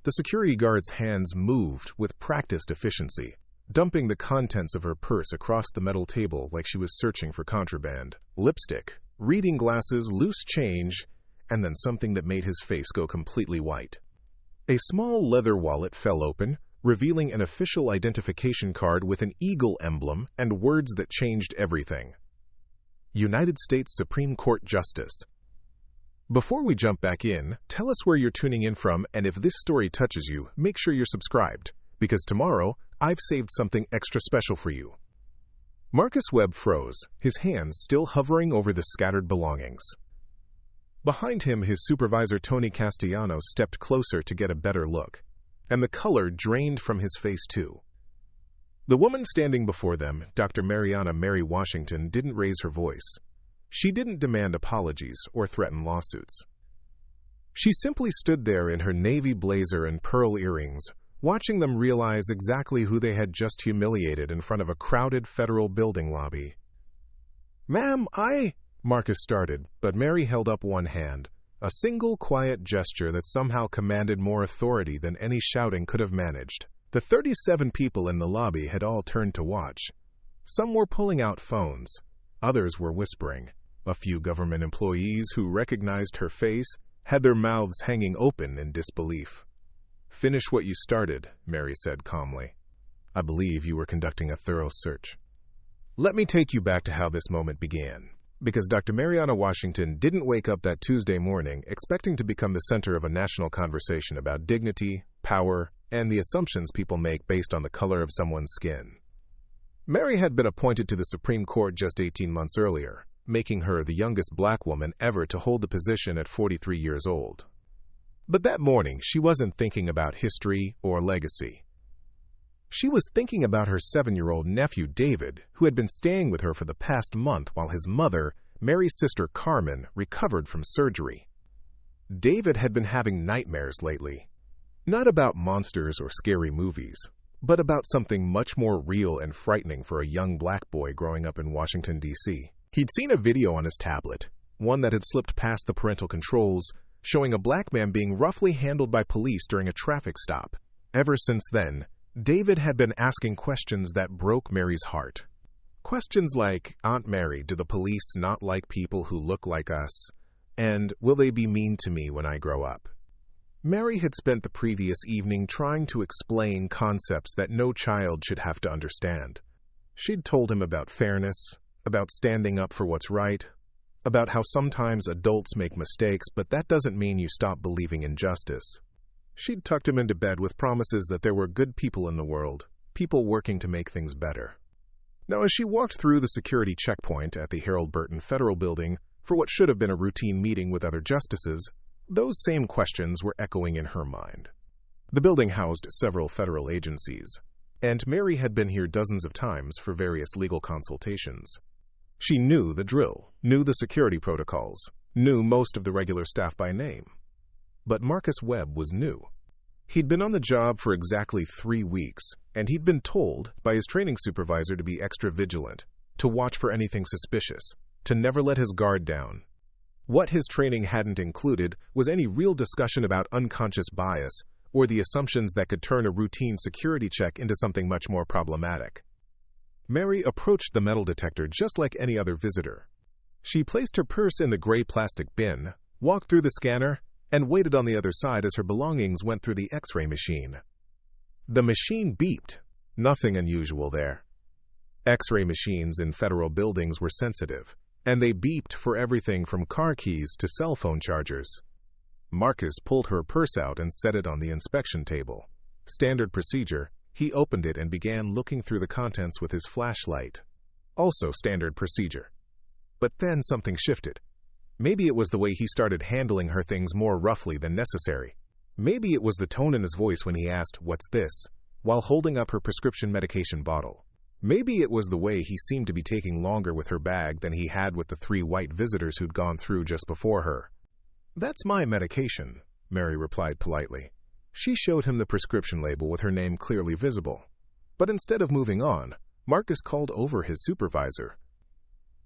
The security guard's hands moved with practiced efficiency, dumping the contents of her purse across the metal table like she was searching for contraband. Lipstick, reading glasses, loose change, and then something that made his face go completely white. A small leather wallet fell open, revealing an official identification card with an eagle emblem and words that changed everything. United States Supreme Court Justice. Before we jump back in, tell us where you're tuning in from, and if this story touches you, make sure you're subscribed, because tomorrow, I've saved something extra special for you. Marcus Webb froze, his hands still hovering over the scattered belongings. Behind him, his supervisor Tony Castellanos stepped closer to get a better look, and the color drained from his face too. The woman standing before them, Dr. Mariana Mary Washington, didn't raise her voice. She didn't demand apologies or threaten lawsuits. She simply stood there in her navy blazer and pearl earrings, watching them realize exactly who they had just humiliated in front of a crowded federal building lobby. "Ma'am, Marcus started, but Mary held up one hand, a single quiet gesture that somehow commanded more authority than any shouting could have managed. The 37 people in the lobby had all turned to watch. Some were pulling out phones. Others were whispering. A few government employees who recognized her face had their mouths hanging open in disbelief. "Finish what you started," Mary said calmly. "I believe you were conducting a thorough search." Let me take you back to how this moment began. Because Dr. Mariana Washington didn't wake up that Tuesday morning expecting to become the center of a national conversation about dignity, power, and the assumptions people make based on the color of someone's skin. Mary had been appointed to the Supreme Court just 18 months earlier, making her the youngest black woman ever to hold the position at 43 years old. But that morning, she wasn't thinking about history or legacy. She was thinking about her 7-year-old nephew, David, who had been staying with her for the past month while his mother, Mary's sister Carmen, recovered from surgery. David had been having nightmares lately. Not about monsters or scary movies, but about something much more real and frightening for a young black boy growing up in Washington, D.C. He'd seen a video on his tablet, one that had slipped past the parental controls, showing a black man being roughly handled by police during a traffic stop. Ever since then, David had been asking questions that broke Mary's heart. Questions like, "Aunt Mary, do the police not like people who look like us? And will they be mean to me when I grow up?" Mary had spent the previous evening trying to explain concepts that no child should have to understand. She'd told him about fairness, about standing up for what's right, about how sometimes adults make mistakes, but that doesn't mean you stop believing in justice. She'd tucked him into bed with promises that there were good people in the world, people working to make things better. Now, as she walked through the security checkpoint at the Harold Burton Federal Building for what should have been a routine meeting with other justices, those same questions were echoing in her mind. The building housed several federal agencies, and Mary had been here dozens of times for various legal consultations. She knew the drill, knew the security protocols, knew most of the regular staff by name. But Marcus Webb was new. He'd been on the job for exactly 3 weeks, and he'd been told by his training supervisor to be extra vigilant, to watch for anything suspicious, to never let his guard down. What his training hadn't included was any real discussion about unconscious bias or the assumptions that could turn a routine security check into something much more problematic. Mary approached the metal detector just like any other visitor. She placed her purse in the gray plastic bin, walked through the scanner, and waited on the other side as her belongings went through the X-ray machine. The machine beeped. Nothing unusual there. X-ray machines in federal buildings were sensitive, and they beeped for everything from car keys to cell phone chargers. Marcus pulled her purse out and set it on the inspection table. Standard procedure, he opened it and began looking through the contents with his flashlight. Also standard procedure. But then something shifted. Maybe it was the way he started handling her things more roughly than necessary. Maybe it was the tone in his voice when he asked, "What's this?" while holding up her prescription medication bottle. Maybe it was the way he seemed to be taking longer with her bag than he had with the 3 white visitors who'd gone through just before her. "That's my medication," Mary replied politely. She showed him the prescription label with her name clearly visible. But instead of moving on, Marcus called over his supervisor.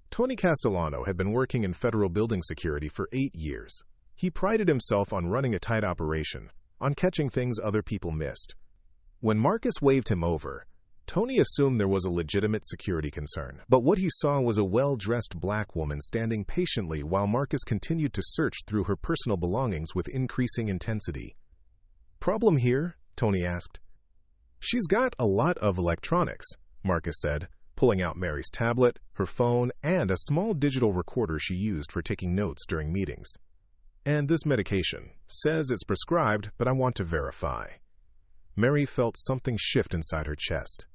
Tony Castellano had been working in federal building security for 8 years. He prided himself on running a tight operation, on catching things other people missed. When Marcus waved him over, Tony assumed there was a legitimate security concern, but what he saw was a well-dressed black woman standing patiently while Marcus continued to search through her personal belongings with increasing intensity. "Problem here?" Tony asked. "She's got a lot of electronics," Marcus said, pulling out Mary's tablet, her phone, and a small digital recorder she used for taking notes during meetings. "And this medication says it's prescribed, but I want to verify." Mary felt something shift inside her chest.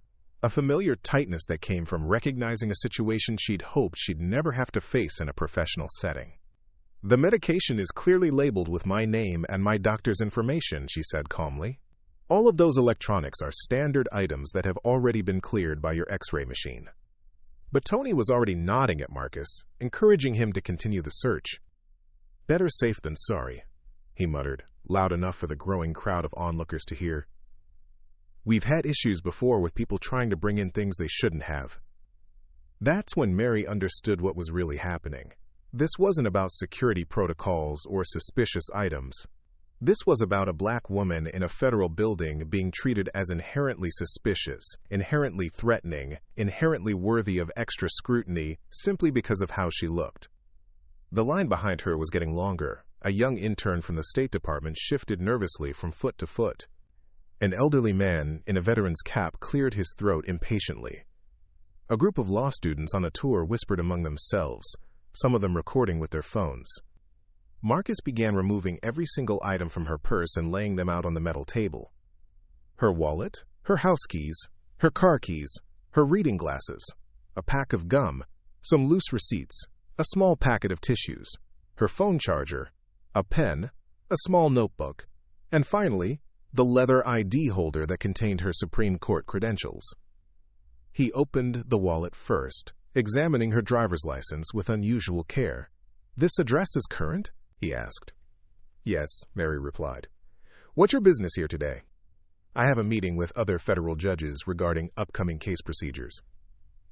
A familiar tightness that came from recognizing a situation she'd hoped she'd never have to face in a professional setting. "The medication is clearly labeled with my name and my doctor's information," she said calmly. "All of those electronics are standard items that have already been cleared by your X-ray machine." But Tony was already nodding at Marcus, encouraging him to continue the search. "Better safe than sorry," he muttered, loud enough for the growing crowd of onlookers to hear. "We've had issues before with people trying to bring in things they shouldn't have." That's when Mary understood what was really happening. This wasn't about security protocols or suspicious items. This was about a black woman in a federal building being treated as inherently suspicious, inherently threatening, inherently worthy of extra scrutiny simply because of how she looked. The line behind her was getting longer. A young intern from the State Department shifted nervously from foot to foot. An elderly man in a veteran's cap cleared his throat impatiently. A group of law students on a tour whispered among themselves, some of them recording with their phones. Marcus began removing every single item from her purse and laying them out on the metal table. Her wallet, her house keys, her car keys, her reading glasses, a pack of gum, some loose receipts, a small packet of tissues, her phone charger, a pen, a small notebook, and finally, the leather ID holder that contained her Supreme Court credentials. He opened the wallet first, examining her driver's license with unusual care. "This address is current?" he asked. "Yes," Mary replied. "What's your business here today?" "I have a meeting with other federal judges regarding upcoming case procedures."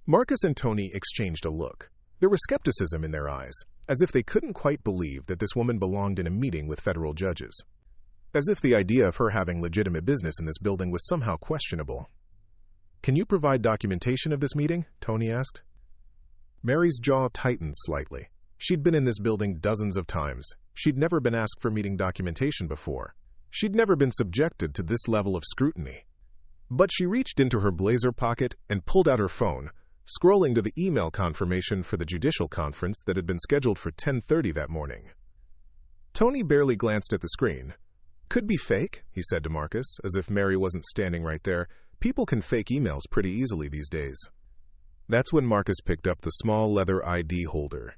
Marcus and Tony exchanged a look. There was skepticism in their eyes, as if they couldn't quite believe that this woman belonged in a meeting with federal judges. As if the idea of her having legitimate business in this building was somehow questionable. "Can you provide documentation of this meeting?" Tony asked. Mary's jaw tightened slightly. She'd been in this building dozens of times. She'd never been asked for meeting documentation before. She'd never been subjected to this level of scrutiny. But she reached into her blazer pocket and pulled out her phone, scrolling to the email confirmation for the judicial conference that had been scheduled for 10:30 that morning. Tony barely glanced at the screen. "Could be fake," he said to Marcus, as if Mary wasn't standing right there. "People can fake emails pretty easily these days." That's when Marcus picked up the small leather ID holder.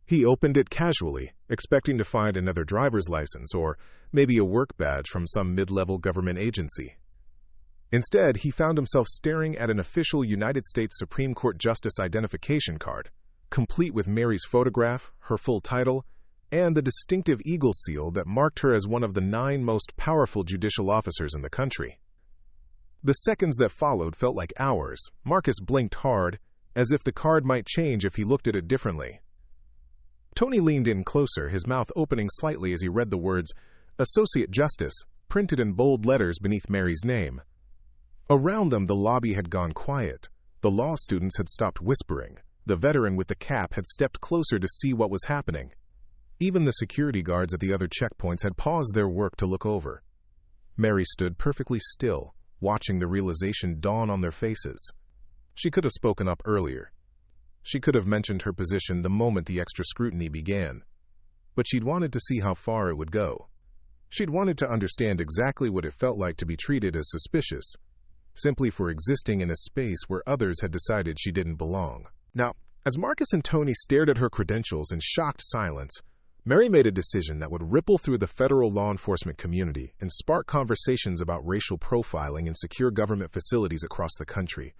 He opened it casually, expecting to find another driver's license or maybe a work badge from some mid-level government agency. Instead, he found himself staring at an official United States Supreme Court Justice identification card, complete with Mary's photograph, her full title, and the distinctive eagle seal that marked her as one of the 9 most powerful judicial officers in the country. The seconds that followed felt like hours. Marcus blinked hard, as if the card might change if he looked at it differently. Tony leaned in closer, his mouth opening slightly as he read the words, "Associate Justice," printed in bold letters beneath Mary's name. Around them, the lobby had gone quiet. The law students had stopped whispering. The veteran with the cap had stepped closer to see what was happening. Even the security guards at the other checkpoints had paused their work to look over. Mary stood perfectly still, watching the realization dawn on their faces. She could have spoken up earlier. She could have mentioned her position the moment the extra scrutiny began. But she'd wanted to see how far it would go. She'd wanted to understand exactly what it felt like to be treated as suspicious, simply for existing in a space where others had decided she didn't belong. Now, as Marcus and Tony stared at her credentials in shocked silence, Mary made a decision that would ripple through the federal law enforcement community and spark conversations about racial profiling in secure government facilities across the country.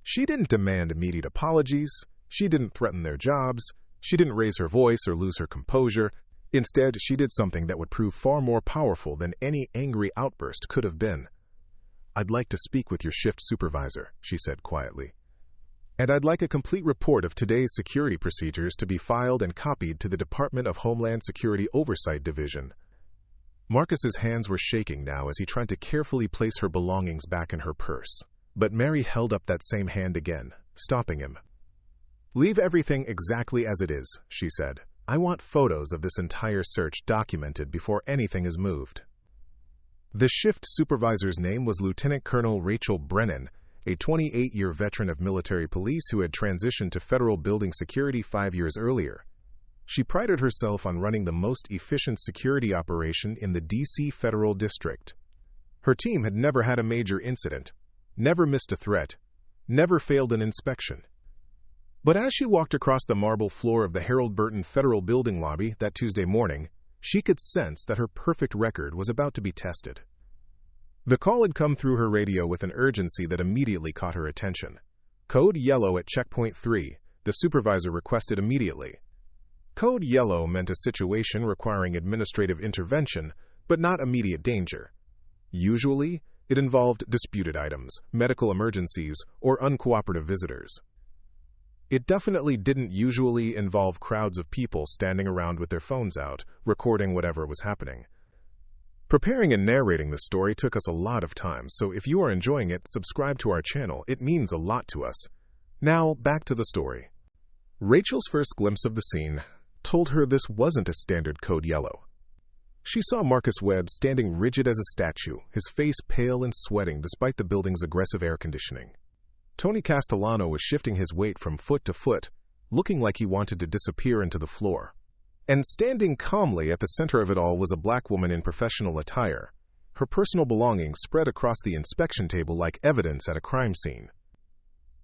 She didn't demand immediate apologies. She didn't threaten their jobs. She didn't raise her voice or lose her composure. Instead, she did something that would prove far more powerful than any angry outburst could have been. "I'd like to speak with your shift supervisor," she said quietly. "And I'd like a complete report of today's security procedures to be filed and copied to the Department of Homeland Security Oversight Division." Marcus's hands were shaking now as he tried to carefully place her belongings back in her purse. But Mary held up that same hand again, stopping him. "Leave everything exactly as it is," she said. "I want photos of this entire search documented before anything is moved." The shift supervisor's name was Lieutenant Colonel Rachel Brennan, a 28-year veteran of military police who had transitioned to federal building security 5 years earlier. She prided herself on running the most efficient security operation in the D.C. Federal District. Her team had never had a major incident, never missed a threat, never failed an inspection. But as she walked across the marble floor of the Harold Burton Federal Building lobby that Tuesday morning, she could sense that her perfect record was about to be tested. The call had come through her radio with an urgency that immediately caught her attention. "Code Yellow at Checkpoint 3, the supervisor requested immediately." Code Yellow meant a situation requiring administrative intervention, but not immediate danger. Usually, it involved disputed items, medical emergencies, or uncooperative visitors. It definitely didn't usually involve crowds of people standing around with their phones out, recording whatever was happening. Preparing and narrating the story took us a lot of time, so if you are enjoying it, subscribe to our channel. It means a lot to us. Now, back to the story. Rachel's first glimpse of the scene told her this wasn't a standard Code Yellow. She saw Marcus Webb standing rigid as a statue, his face pale and sweating despite the building's aggressive air conditioning. Tony Castellano was shifting his weight from foot to foot, looking like he wanted to disappear into the floor. And standing calmly at the center of it all was a black woman in professional attire, her personal belongings spread across the inspection table like evidence at a crime scene.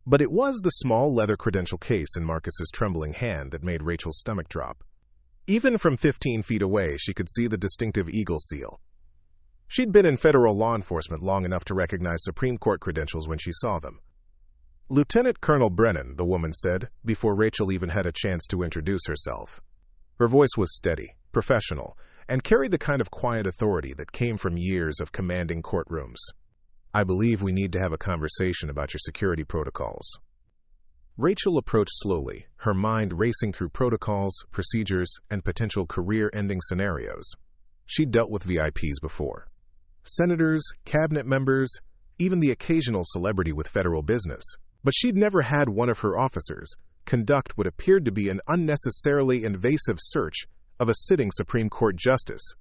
But it was the small leather credential case in Marcus's trembling hand that made Rachel's stomach drop. Even from 15 feet away, she could see the distinctive eagle seal. She'd been in federal law enforcement long enough to recognize Supreme Court credentials when she saw them. "Lieutenant Colonel Brennan," the woman said, before Rachel even had a chance to introduce herself. Her voice was steady, professional, and carried the kind of quiet authority that came from years of commanding courtrooms. "I believe we need to have a conversation about your security protocols." Rachel approached slowly, her mind racing through protocols, procedures, and potential career-ending scenarios. She'd dealt with VIPs before. Senators, cabinet members, even the occasional celebrity with federal business. But she'd never had one of her officers conduct what appeared to be an unnecessarily invasive search of a sitting Supreme Court justice.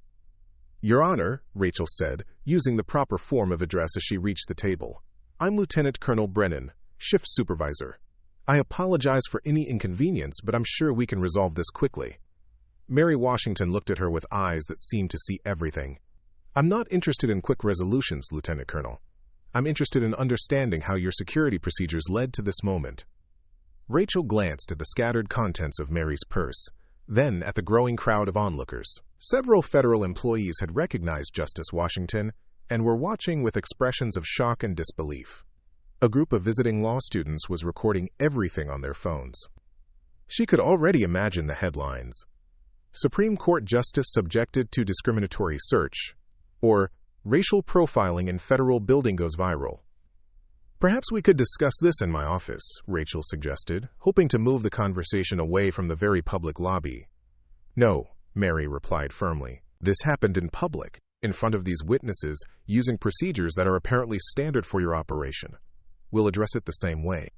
"Your Honor," Rachel said, using the proper form of address as she reached the table. "I'm Lieutenant Colonel Brennan, shift supervisor. I apologize for any inconvenience, but I'm sure we can resolve this quickly." Mary Washington looked at her with eyes that seemed to see everything. "I'm not interested in quick resolutions, Lieutenant Colonel. I'm interested in understanding how your security procedures led to this moment." Rachel glanced at the scattered contents of Mary's purse, then at the growing crowd of onlookers. Several federal employees had recognized Justice Washington and were watching with expressions of shock and disbelief. A group of visiting law students was recording everything on their phones. She could already imagine the headlines. "Supreme Court Justice subjected to discriminatory search," or "Racial profiling in federal building goes viral." "Perhaps we could discuss this in my office," Rachel suggested, hoping to move the conversation away from the very public lobby. "No," Mary replied firmly. "This happened in public, in front of these witnesses, using procedures that are apparently standard for your operation. We'll address it the same way."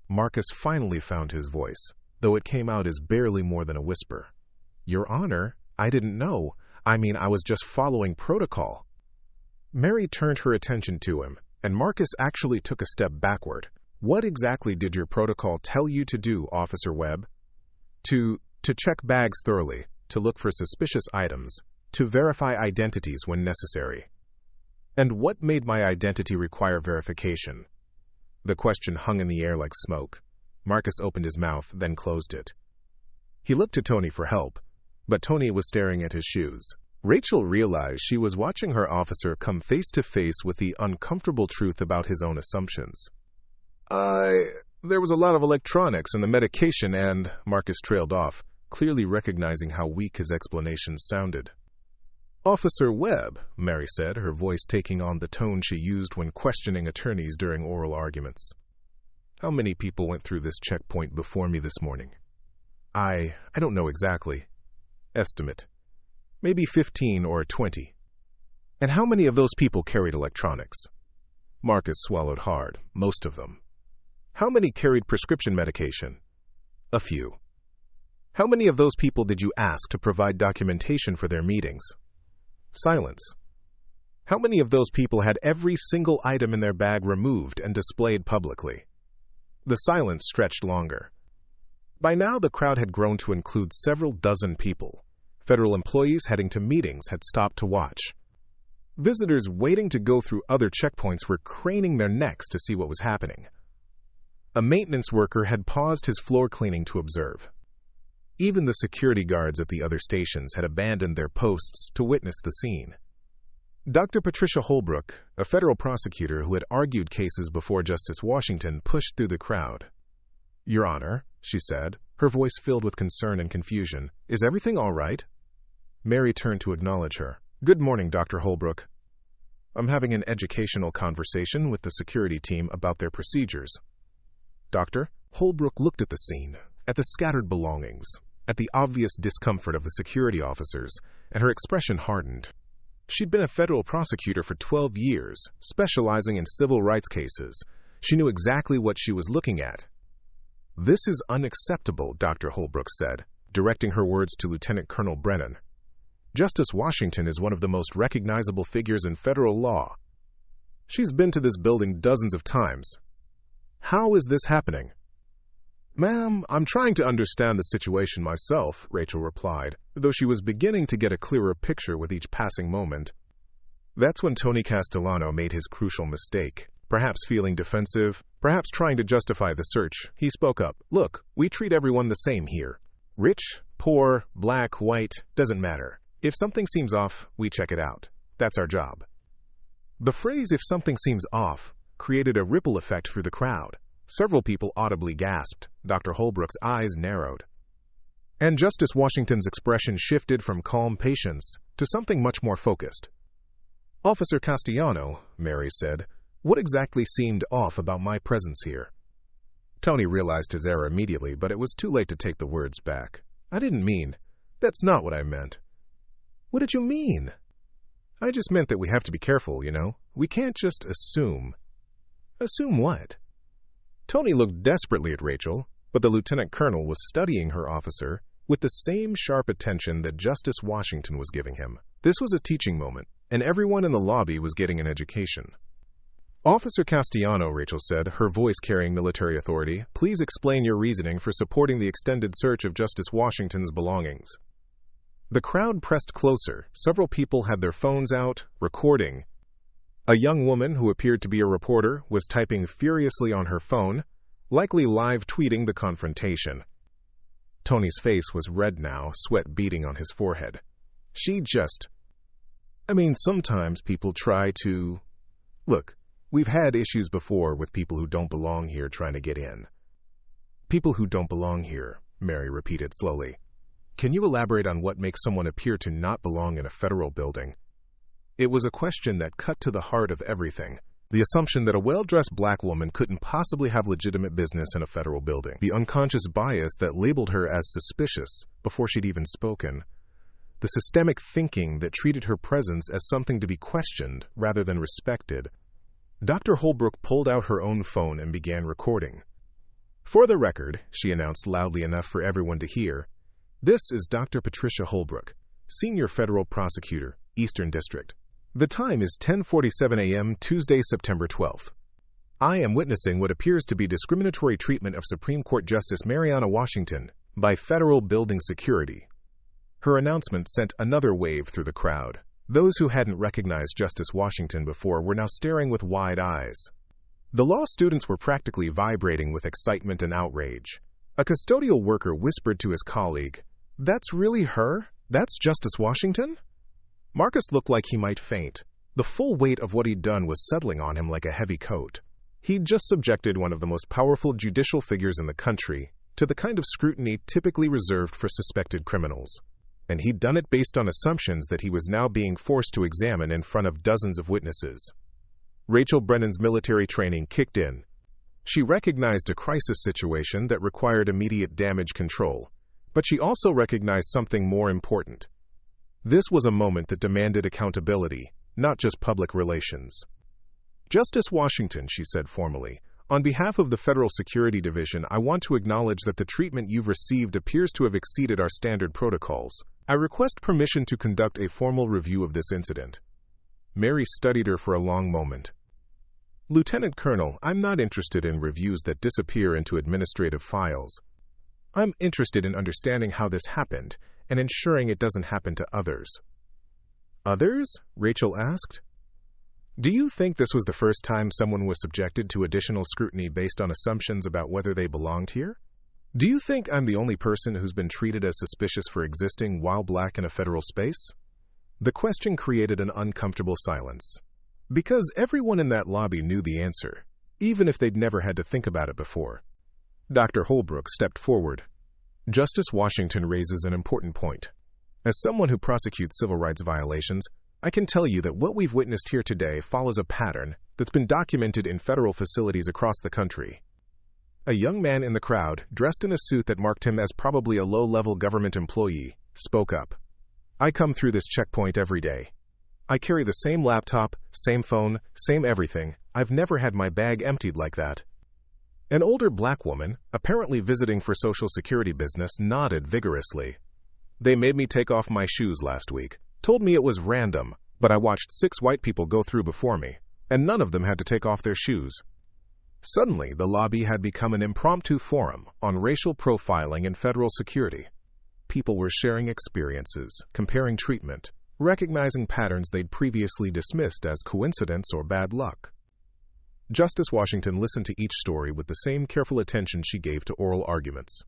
Marcus finally found his voice, though it came out as barely more than a whisper. "Your Honor, I didn't know. I was just following protocol." Mary turned her attention to him, and Marcus actually took a step backward. "What exactly did your protocol tell you to do, Officer Webb?" To check bags thoroughly, to look for suspicious items, to verify identities when necessary." "And what made my identity require verification?" The question hung in the air like smoke. Marcus opened his mouth, then closed it. He looked to Tony for help, but Tony was staring at his shoes. Rachel realized she was watching her officer come face to face with the uncomfortable truth about his own assumptions. There was a lot of electronics and the medication and," Marcus trailed off, clearly recognizing how weak his explanations sounded. "Officer Webb," Mary said, her voice taking on the tone she used when questioning attorneys during oral arguments. "How many people went through this checkpoint before me this morning?" I don't know exactly. Estimate. Maybe 15 or 20. And how many of those people carried electronics? Marcus swallowed hard, most of them. How many carried prescription medication? A few. How many of those people did you ask to provide documentation for their meetings? Silence. How many of those people had every single item in their bag removed and displayed publicly? The silence stretched longer. By now, the crowd had grown to include several dozen people. Federal employees heading to meetings had stopped to watch. Visitors waiting to go through other checkpoints were craning their necks to see what was happening. A maintenance worker had paused his floor cleaning to observe. Even the security guards at the other stations had abandoned their posts to witness the scene. Dr. Patricia Holbrook, a federal prosecutor who had argued cases before Justice Washington, pushed through the crowd. "Your Honor," she said, her voice filled with concern and confusion, "is everything all right?" Mary turned to acknowledge her. "Good morning, Dr. Holbrook. I'm having an educational conversation with the security team about their procedures." Doctor? Holbrook looked at the scene, at the scattered belongings, at the obvious discomfort of the security officers, and her expression hardened. She'd been a federal prosecutor for 12 years, specializing in civil rights cases. She knew exactly what she was looking at. "This is unacceptable," Dr. Holbrook said, directing her words to Lieutenant Colonel Brennan. "Justice Washington is one of the most recognizable figures in federal law. She's been to this building dozens of times. How is this happening?" "Ma'am, I'm trying to understand the situation myself," Rachel replied, though she was beginning to get a clearer picture with each passing moment. That's when Tony Castellano made his crucial mistake. Perhaps feeling defensive, perhaps trying to justify the search, he spoke up. "Look, we treat everyone the same here. Rich, poor, black, white, doesn't matter. If something seems off, we check it out. That's our job." The phrase "if something seems off" created a ripple effect through the crowd. Several people audibly gasped. Dr. Holbrook's eyes narrowed. And Justice Washington's expression shifted from calm patience to something much more focused. "Officer Castellano," Mary said, "what exactly seemed off about my presence here?" Tony realized his error immediately, but it was too late to take the words back. "I didn't mean. That's not what I meant." "What did you mean?" "I just meant that we have to be careful, you know. We can't just assume." "Assume what?" Tony looked desperately at Rachel, but the lieutenant colonel was studying her officer with the same sharp attention that Justice Washington was giving him. This was a teaching moment, and everyone in the lobby was getting an education. "Officer Castellano," Rachel said, her voice carrying military authority, "please explain your reasoning for supporting the extended search of Justice Washington's belongings." The crowd pressed closer. Several people had their phones out, recording. A young woman who appeared to be a reporter was typing furiously on her phone, likely live tweeting the confrontation. Tony's face was red now, sweat beading on his forehead. Sometimes people try to... Look, we've had issues before with people who don't belong here trying to get in." "People who don't belong here," Mary repeated slowly. "Can you elaborate on what makes someone appear to not belong in a federal building?" It was a question that cut to the heart of everything. The assumption that a well-dressed black woman couldn't possibly have legitimate business in a federal building. The unconscious bias that labeled her as suspicious before she'd even spoken. The systemic thinking that treated her presence as something to be questioned rather than respected. Dr. Holbrook pulled out her own phone and began recording. "For the record," she announced loudly enough for everyone to hear, "this is Dr. Patricia Holbrook, Senior Federal Prosecutor, Eastern District. The time is 10:47 a.m. Tuesday, September 12th. I am witnessing what appears to be discriminatory treatment of Supreme Court Justice Mariana Washington by federal building security." Her announcement sent another wave through the crowd. Those who hadn't recognized Justice Washington before were now staring with wide eyes. The law students were practically vibrating with excitement and outrage. A custodial worker whispered to his colleague, "That's really her? That's Justice Washington?" Marcus looked like he might faint. The full weight of what he'd done was settling on him like a heavy coat. He'd just subjected one of the most powerful judicial figures in the country to the kind of scrutiny typically reserved for suspected criminals. And he'd done it based on assumptions that he was now being forced to examine in front of dozens of witnesses. Rachel Brennan's military training kicked in. She recognized a crisis situation that required immediate damage control, but she also recognized something more important. This was a moment that demanded accountability, not just public relations. "Justice Washington," she said formally, "on behalf of the Federal Security Division, I want to acknowledge that the treatment you've received appears to have exceeded our standard protocols. I request permission to conduct a formal review of this incident." Mary studied her for a long moment. "Lieutenant Colonel, I'm not interested in reviews that disappear into administrative files. I'm interested in understanding how this happened and ensuring it doesn't happen to others." "Others?" Rachel asked. "Do you think this was the first time someone was subjected to additional scrutiny based on assumptions about whether they belonged here? Do you think I'm the only person who's been treated as suspicious for existing while black in a federal space?" The question created an uncomfortable silence. Because everyone in that lobby knew the answer, even if they'd never had to think about it before. Dr. Holbrook stepped forward. "Justice Washington raises an important point. As someone who prosecutes civil rights violations, I can tell you that what we've witnessed here today follows a pattern that's been documented in federal facilities across the country." A young man in the crowd, dressed in a suit that marked him as probably a low-level government employee, spoke up. "I come through this checkpoint every day. I carry the same laptop, same phone, same everything. I've never had my bag emptied like that." An older black woman, apparently visiting for Social Security business, nodded vigorously. "They made me take off my shoes last week. Told me it was random, but I watched 6 white people go through before me, and none of them had to take off their shoes." Suddenly, the lobby had become an impromptu forum on racial profiling and federal security. People were sharing experiences, comparing treatment, recognizing patterns they'd previously dismissed as coincidence or bad luck. Justice Washington listened to each story with the same careful attention she gave to oral arguments.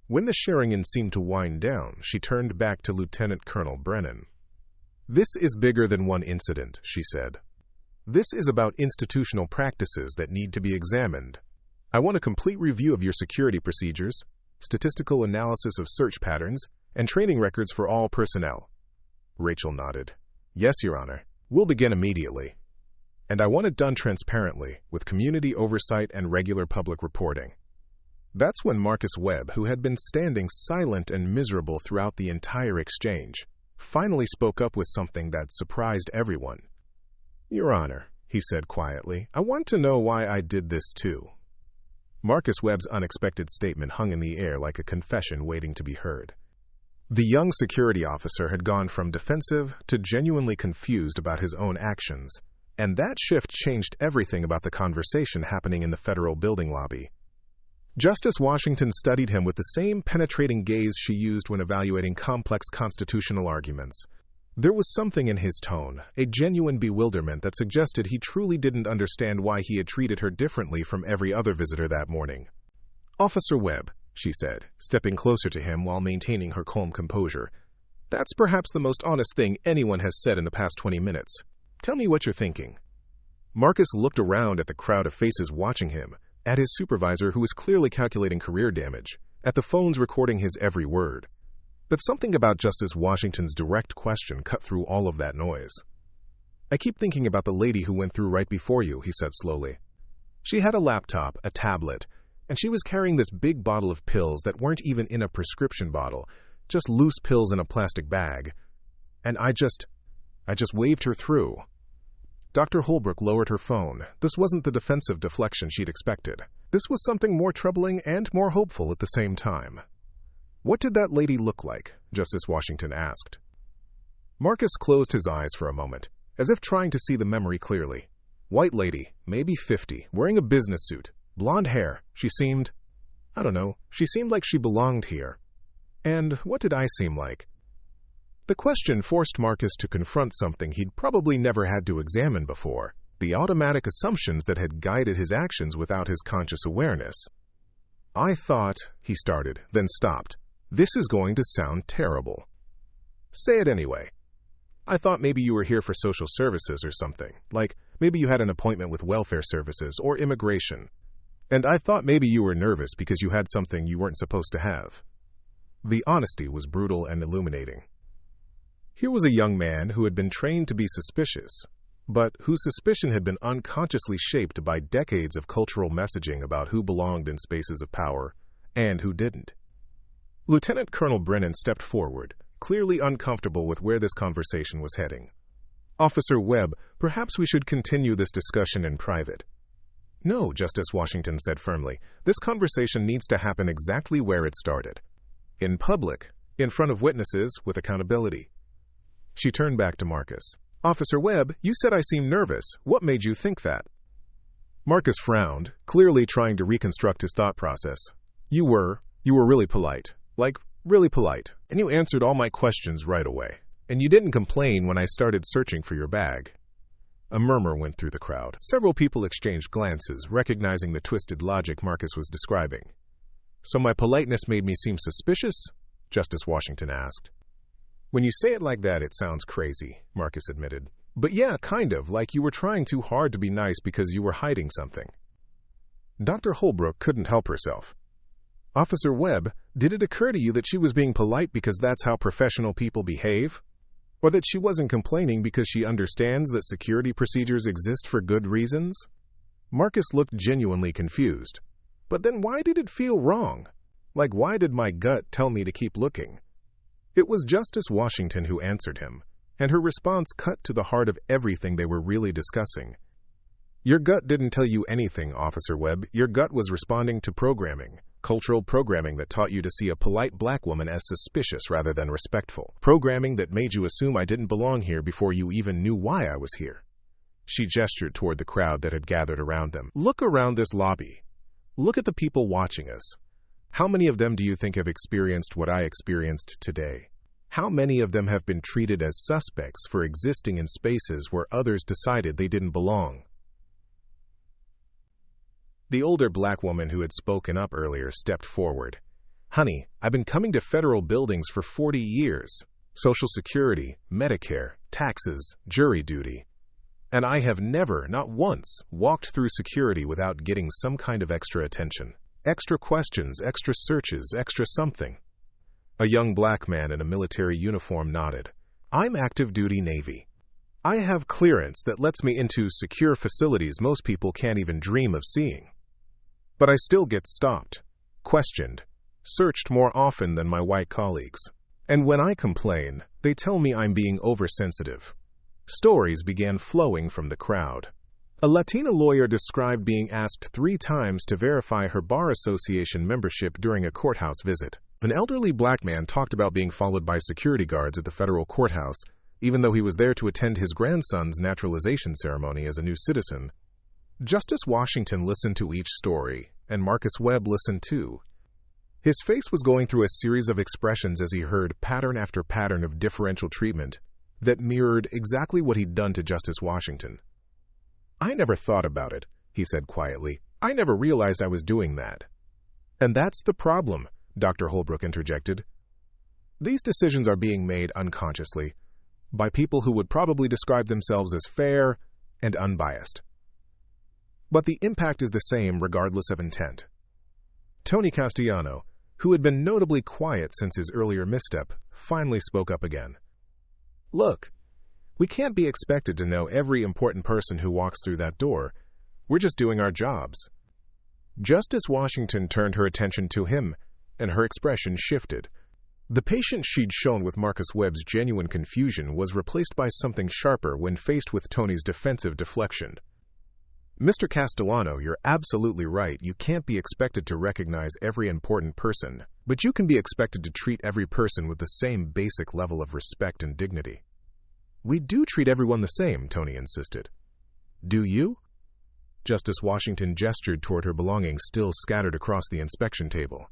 When the sharing-in seemed to wind down, she turned back to Lieutenant Colonel Brennan. "This is bigger than one incident," she said. "This is about institutional practices that need to be examined. I want a complete review of your security procedures, statistical analysis of search patterns, and training records for all personnel." Rachel nodded. "Yes, Your Honor. We'll begin immediately. And I want it done transparently, with community oversight and regular public reporting." That's when Marcus Webb, who had been standing silent and miserable throughout the entire exchange, finally spoke up with something that surprised everyone. "Your Honor," he said quietly, "I want to know why I did this too." Marcus Webb's unexpected statement hung in the air like a confession waiting to be heard. The young security officer had gone from defensive to genuinely confused about his own actions, and that shift changed everything about the conversation happening in the federal building lobby. Justice Washington studied him with the same penetrating gaze she used when evaluating complex constitutional arguments. There was something in his tone, a genuine bewilderment that suggested he truly didn't understand why he had treated her differently from every other visitor that morning. "Officer Webb," she said, stepping closer to him while maintaining her calm composure, "that's perhaps the most honest thing anyone has said in the past 20 minutes. Tell me what you're thinking." Marcus looked around at the crowd of faces watching him, at his supervisor who was clearly calculating career damage, at the phones recording his every word. But something about Justice Washington's direct question cut through all of that noise. "I keep thinking about the lady who went through right before you," he said slowly. "She had a laptop, a tablet, and she was carrying this big bottle of pills that weren't even in a prescription bottle, just loose pills in a plastic bag. And I just waved her through." Dr. Holbrook lowered her phone. This wasn't the defensive deflection she'd expected. This was something more troubling and more hopeful at the same time. "What did that lady look like?" Justice Washington asked. Marcus closed his eyes for a moment, as if trying to see the memory clearly. "White lady, maybe 50, wearing a business suit, blonde hair. She seemed like she belonged here. And what did I seem like?" The question forced Marcus to confront something he'd probably never had to examine before, the automatic assumptions that had guided his actions without his conscious awareness. "I thought," he started, then stopped. "This is going to sound terrible." "Say it anyway." "I thought maybe you were here for social services or something, like maybe you had an appointment with welfare services or immigration. And I thought maybe you were nervous because you had something you weren't supposed to have." The honesty was brutal and illuminating. Here was a young man who had been trained to be suspicious, but whose suspicion had been unconsciously shaped by decades of cultural messaging about who belonged in spaces of power and who didn't. Lieutenant Colonel Brennan stepped forward, clearly uncomfortable with where this conversation was heading. Officer Webb, perhaps we should continue this discussion in private. No, Justice Washington said firmly. This conversation needs to happen exactly where it started. In public, in front of witnesses, with accountability. She turned back to Marcus. Officer Webb, you said I seemed nervous. What made you think that? Marcus frowned, clearly trying to reconstruct his thought process. You were really polite. Like, really polite. And you answered all my questions right away. And you didn't complain when I started searching for your bag. A murmur went through the crowd. Several people exchanged glances, recognizing the twisted logic Marcus was describing. So my politeness made me seem suspicious? Justice Washington asked. When you say it like that, it sounds crazy, Marcus admitted. But yeah, kind of, like you were trying too hard to be nice because you were hiding something. Dr. Holbrook couldn't help herself. Officer Webb, did it occur to you that she was being polite because that's how professional people behave? Or that she wasn't complaining because she understands that security procedures exist for good reasons? Marcus looked genuinely confused. But then why did it feel wrong? Like, why did my gut tell me to keep looking? It was Justice Washington who answered him, and her response cut to the heart of everything they were really discussing. Your gut didn't tell you anything, Officer Webb. Your gut was responding to programming. Cultural programming that taught you to see a polite black woman as suspicious rather than respectful. Programming that made you assume I didn't belong here before you even knew why I was here. She gestured toward the crowd that had gathered around them. Look around this lobby. Look at the people watching us. How many of them do you think have experienced what I experienced today? How many of them have been treated as suspects for existing in spaces where others decided they didn't belong? The older black woman who had spoken up earlier stepped forward. Honey, I've been coming to federal buildings for 40 years. Social Security, Medicare, taxes, jury duty. And I have never, not once, walked through security without getting some kind of extra attention. Extra questions, extra searches, extra something. A young black man in a military uniform nodded. I'm active duty Navy. I have clearance that lets me into secure facilities most people can't even dream of seeing. But I still get stopped, questioned, searched more often than my white colleagues. And when I complain, they tell me I'm being oversensitive. Stories began flowing from the crowd. A Latina lawyer described being asked 3 times to verify her bar association membership during a courthouse visit. An elderly black man talked about being followed by security guards at the federal courthouse, even though he was there to attend his grandson's naturalization ceremony as a new citizen. Justice Washington listened to each story, and Marcus Webb listened too. His face was going through a series of expressions as he heard pattern after pattern of differential treatment that mirrored exactly what he'd done to Justice Washington. I never thought about it, he said quietly. I never realized I was doing that. And that's the problem, Dr. Holbrook interjected. These decisions are being made unconsciously by people who would probably describe themselves as fair and unbiased. But the impact is the same regardless of intent. Tony Castellano, who had been notably quiet since his earlier misstep, finally spoke up again. Look, we can't be expected to know every important person who walks through that door. We're just doing our jobs. Justice Washington turned her attention to him, and her expression shifted. The patience she'd shown with Marcus Webb's genuine confusion was replaced by something sharper when faced with Tony's defensive deflection. Mr. Castellano, you're absolutely right. You can't be expected to recognize every important person, but you can be expected to treat every person with the same basic level of respect and dignity. We do treat everyone the same, Tony insisted. Do you? Justice Washington gestured toward her belongings still scattered across the inspection table.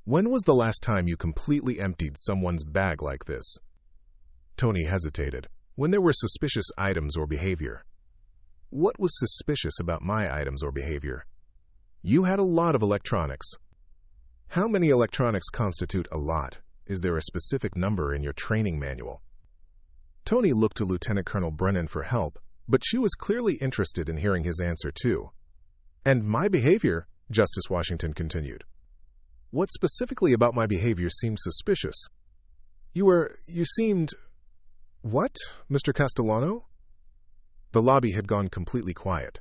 When was the last time you completely emptied someone's bag like this? Tony hesitated. When there were suspicious items or behavior. What was suspicious about my items or behavior? You had a lot of electronics. How many electronics constitute a lot? Is there a specific number in your training manual? Tony looked to Lieutenant Colonel Brennan for help, but she was clearly interested in hearing his answer too. And my behavior, Justice Washington continued. What specifically about my behavior seemed suspicious? You seemed... What, Mr. Castellano? The lobby had gone completely quiet.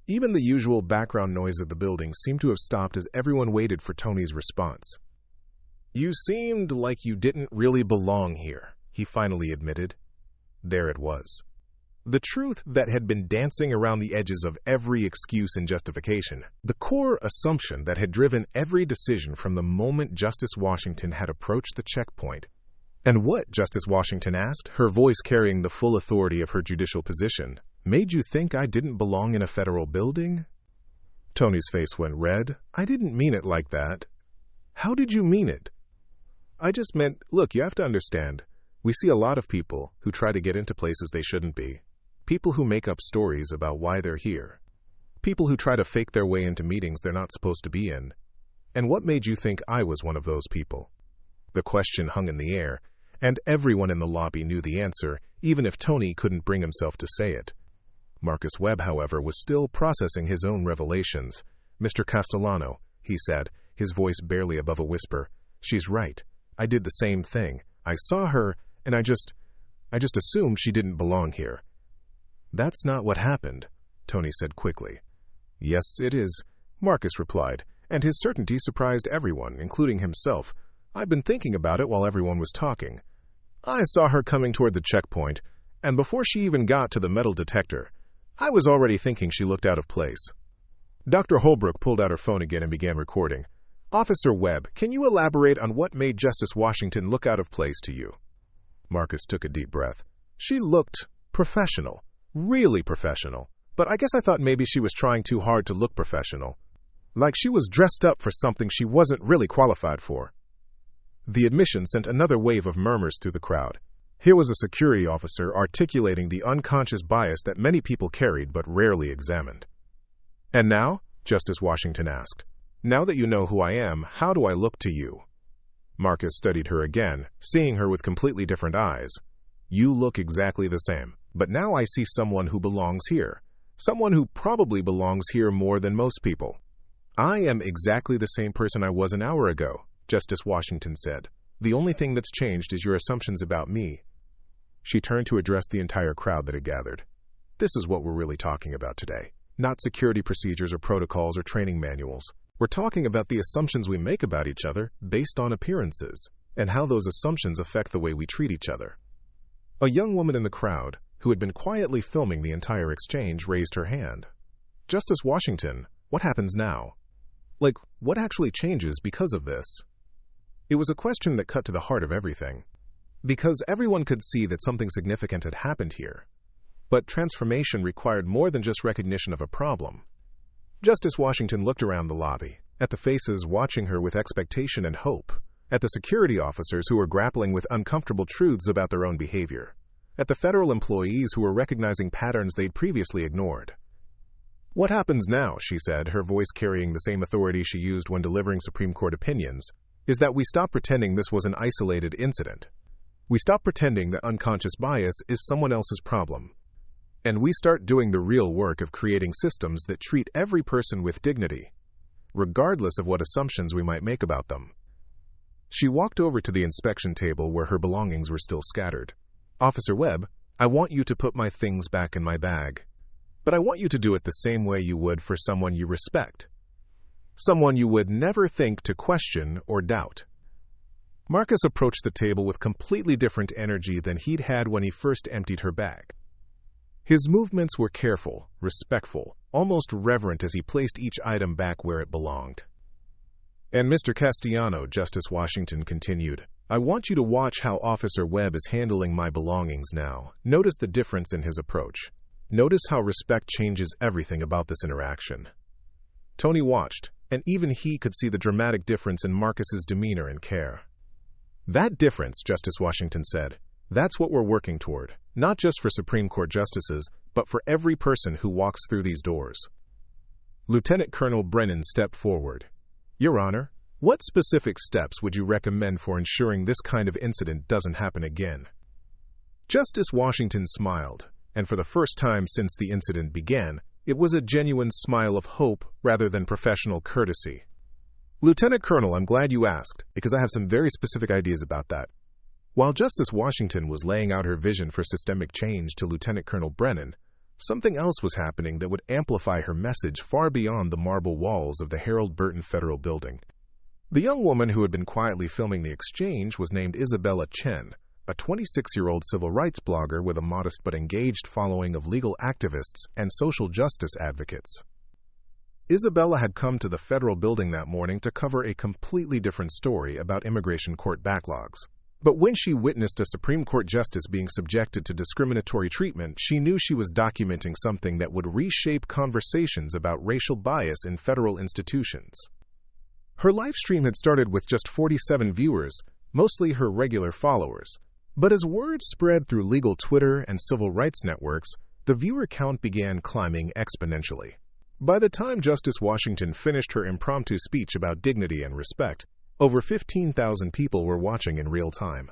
Even the usual background noise of the building seemed to have stopped as everyone waited for Tony's response. You seemed like you didn't really belong here, he finally admitted. there it was. The truth that had been dancing around the edges of every excuse and justification. The core assumption that had driven every decision from the moment Justice Washington had approached the checkpoint. "And what," Justice Washington asked, her voice carrying the full authority of her judicial position, "made you think I didn't belong in a federal building?" Tony's face went red. "I didn't mean it like that." "How did you mean it?" "I just meant, look, you have to understand, we see a lot of people who try to get into places they shouldn't be. People who make up stories about why they're here. People who try to fake their way into meetings they're not supposed to be in. And what made you think I was one of those people?" The question hung in the air, and everyone in the lobby knew the answer, even if Tony couldn't bring himself to say it. Marcus Webb, however, was still processing his own revelations. "Mr. Castellano," he said, his voice barely above a whisper, "she's right. I did the same thing. I saw her, and I just assumed she didn't belong here." "That's not what happened," Tony said quickly. "Yes, it is," Marcus replied, and his certainty surprised everyone, including himself. "I've been thinking about it while everyone was talking. I saw her coming toward the checkpoint, and before she even got to the metal detector, I was already thinking she looked out of place." Dr. Holbrook pulled out her phone again and began recording. "Officer Webb, can you elaborate on what made Justice Washington look out of place to you?" Marcus took a deep breath. "She looked professional. Really professional. But I guess I thought maybe she was trying too hard to look professional. Like she was dressed up for something she wasn't really qualified for." The admission sent another wave of murmurs through the crowd. Here was a security officer articulating the unconscious bias that many people carried but rarely examined. "And now?" Justice Washington asked. "Now that you know who I am, how do I look to you?" Marcus studied her again, seeing her with completely different eyes. "You look exactly the same. But now I see someone who belongs here. Someone who probably belongs here more than most people." "I am exactly the same person I was an hour ago," Justice Washington said. "The only thing that's changed is your assumptions about me." She turned to address the entire crowd that had gathered. "This is what we're really talking about today. Not security procedures or protocols or training manuals. We're talking about the assumptions we make about each other based on appearances, and how those assumptions affect the way we treat each other." A young woman in the crowd, who had been quietly filming the entire exchange, raised her hand. "Justice Washington, what happens now? Like, what actually changes because of this?" It was a question that cut to the heart of everything. Because everyone could see that something significant had happened here. But transformation required more than just recognition of a problem. Justice Washington looked around the lobby, at the faces watching her with expectation and hope, at the security officers who were grappling with uncomfortable truths about their own behavior, at the federal employees who were recognizing patterns they'd previously ignored. "What happens now," she said, her voice carrying the same authority she used when delivering Supreme Court opinions, "is that we stop pretending this was an isolated incident. We stop pretending that unconscious bias is someone else's problem. And we start doing the real work of creating systems that treat every person with dignity, regardless of what assumptions we might make about them." She walked over to the inspection table where her belongings were still scattered. "Officer Webb, I want you to put my things back in my bag. But I want you to do it the same way you would for someone you respect. Someone you would never think to question or doubt." Marcus approached the table with completely different energy than he'd had when he first emptied her bag. His movements were careful, respectful, almost reverent as he placed each item back where it belonged. "And Mr. Castellano," Justice Washington continued, "I want you to watch how Officer Webb is handling my belongings now. Notice the difference in his approach. Notice how respect changes everything about this interaction." Tony watched, and even he could see the dramatic difference in Marcus's demeanor and care. "That difference," Justice Washington said, "that's what we're working toward, not just for Supreme Court justices, but for every person who walks through these doors." Lieutenant Colonel Brennan stepped forward. "Your Honor, what specific steps would you recommend for ensuring this kind of incident doesn't happen again?" Justice Washington smiled, and for the first time since the incident began, it was a genuine smile of hope rather than professional courtesy. "Lieutenant Colonel, I'm glad you asked, because I have some very specific ideas about that." While Justice Washington was laying out her vision for systemic change to Lieutenant Colonel Brennan, something else was happening that would amplify her message far beyond the marble walls of the Harold Burton Federal Building. The young woman who had been quietly filming the exchange was named Isabella Chen, a 26-year-old civil rights blogger with a modest but engaged following of legal activists and social justice advocates. Isabella had come to the federal building that morning to cover a completely different story about immigration court backlogs. But when she witnessed a Supreme Court justice being subjected to discriminatory treatment, she knew she was documenting something that would reshape conversations about racial bias in federal institutions. Her live stream had started with just 47 viewers, mostly her regular followers. But as word spread through legal Twitter and civil rights networks, the viewer count began climbing exponentially. By the time Justice Washington finished her impromptu speech about dignity and respect, over 15,000 people were watching in real time.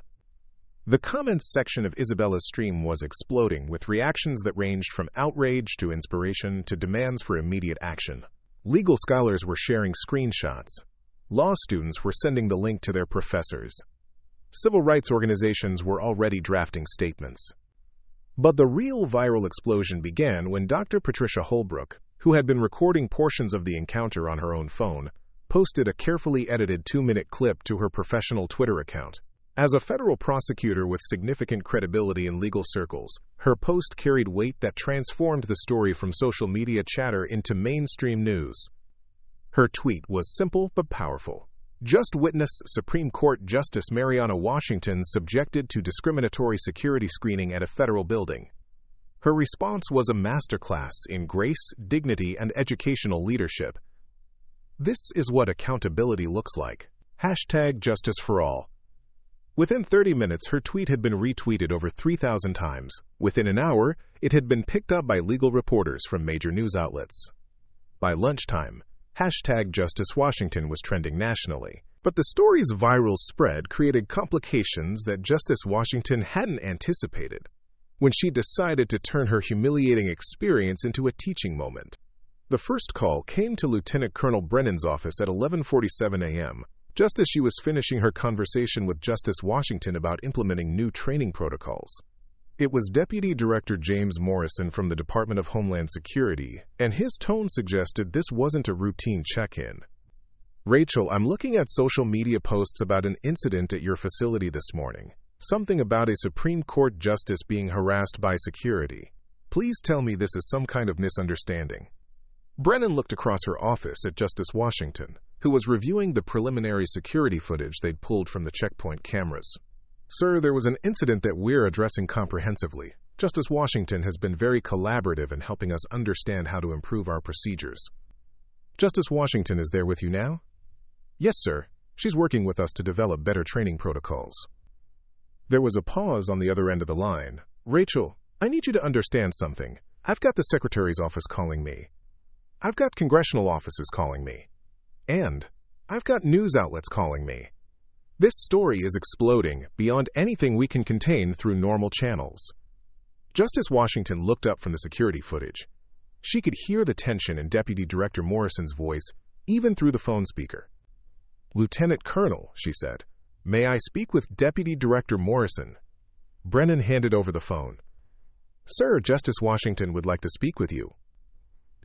The comments section of Isabella's stream was exploding, with reactions that ranged from outrage to inspiration to demands for immediate action. Legal scholars were sharing screenshots. Law students were sending the link to their professors. Civil rights organizations were already drafting statements. But the real viral explosion began when Dr. Patricia Holbrook, who had been recording portions of the encounter on her own phone, posted a carefully edited 2-minute clip to her professional Twitter account. As a federal prosecutor with significant credibility in legal circles, her post carried weight that transformed the story from social media chatter into mainstream news. Her tweet was simple but powerful. Just witnessed Supreme Court Justice Mariana Washington subjected to discriminatory security screening at a federal building. Her response was a masterclass in grace, dignity, and educational leadership. This is what accountability looks like. #JusticeForAll. Within 30 minutes, her tweet had been retweeted over 3,000 times. Within an hour, it had been picked up by legal reporters from major news outlets. By lunchtime, #JusticeWashington was trending nationally. But the story's viral spread created complications that Justice Washington hadn't anticipated when she decided to turn her humiliating experience into a teaching moment. The first call came to Lieutenant Colonel Brennan's office at 11:47 a.m., just as she was finishing her conversation with Justice Washington about implementing new training protocols. It was Deputy Director James Morrison from the Department of Homeland Security, and his tone suggested this wasn't a routine check-in. "Rachel, I'm looking at social media posts about an incident at your facility this morning. Something about a Supreme Court justice being harassed by security. Please tell me this is some kind of misunderstanding." Brennan looked across her office at Justice Washington, who was reviewing the preliminary security footage they'd pulled from the checkpoint cameras. "Sir, there was an incident that we're addressing comprehensively. Justice Washington has been very collaborative in helping us understand how to improve our procedures." "Justice Washington is there with you now?" "Yes, sir. She's working with us to develop better training protocols." There was a pause on the other end of the line. "Rachel, I need you to understand something. I've got the Secretary's office calling me. I've got congressional offices calling me. And I've got news outlets calling me. This story is exploding beyond anything we can contain through normal channels." Justice Washington looked up from the security footage. She could hear the tension in Deputy Director Morrison's voice, even through the phone speaker. "Lieutenant Colonel," she said, "may I speak with Deputy Director Morrison?" Brennan handed over the phone. "Sir, Justice Washington would like to speak with you."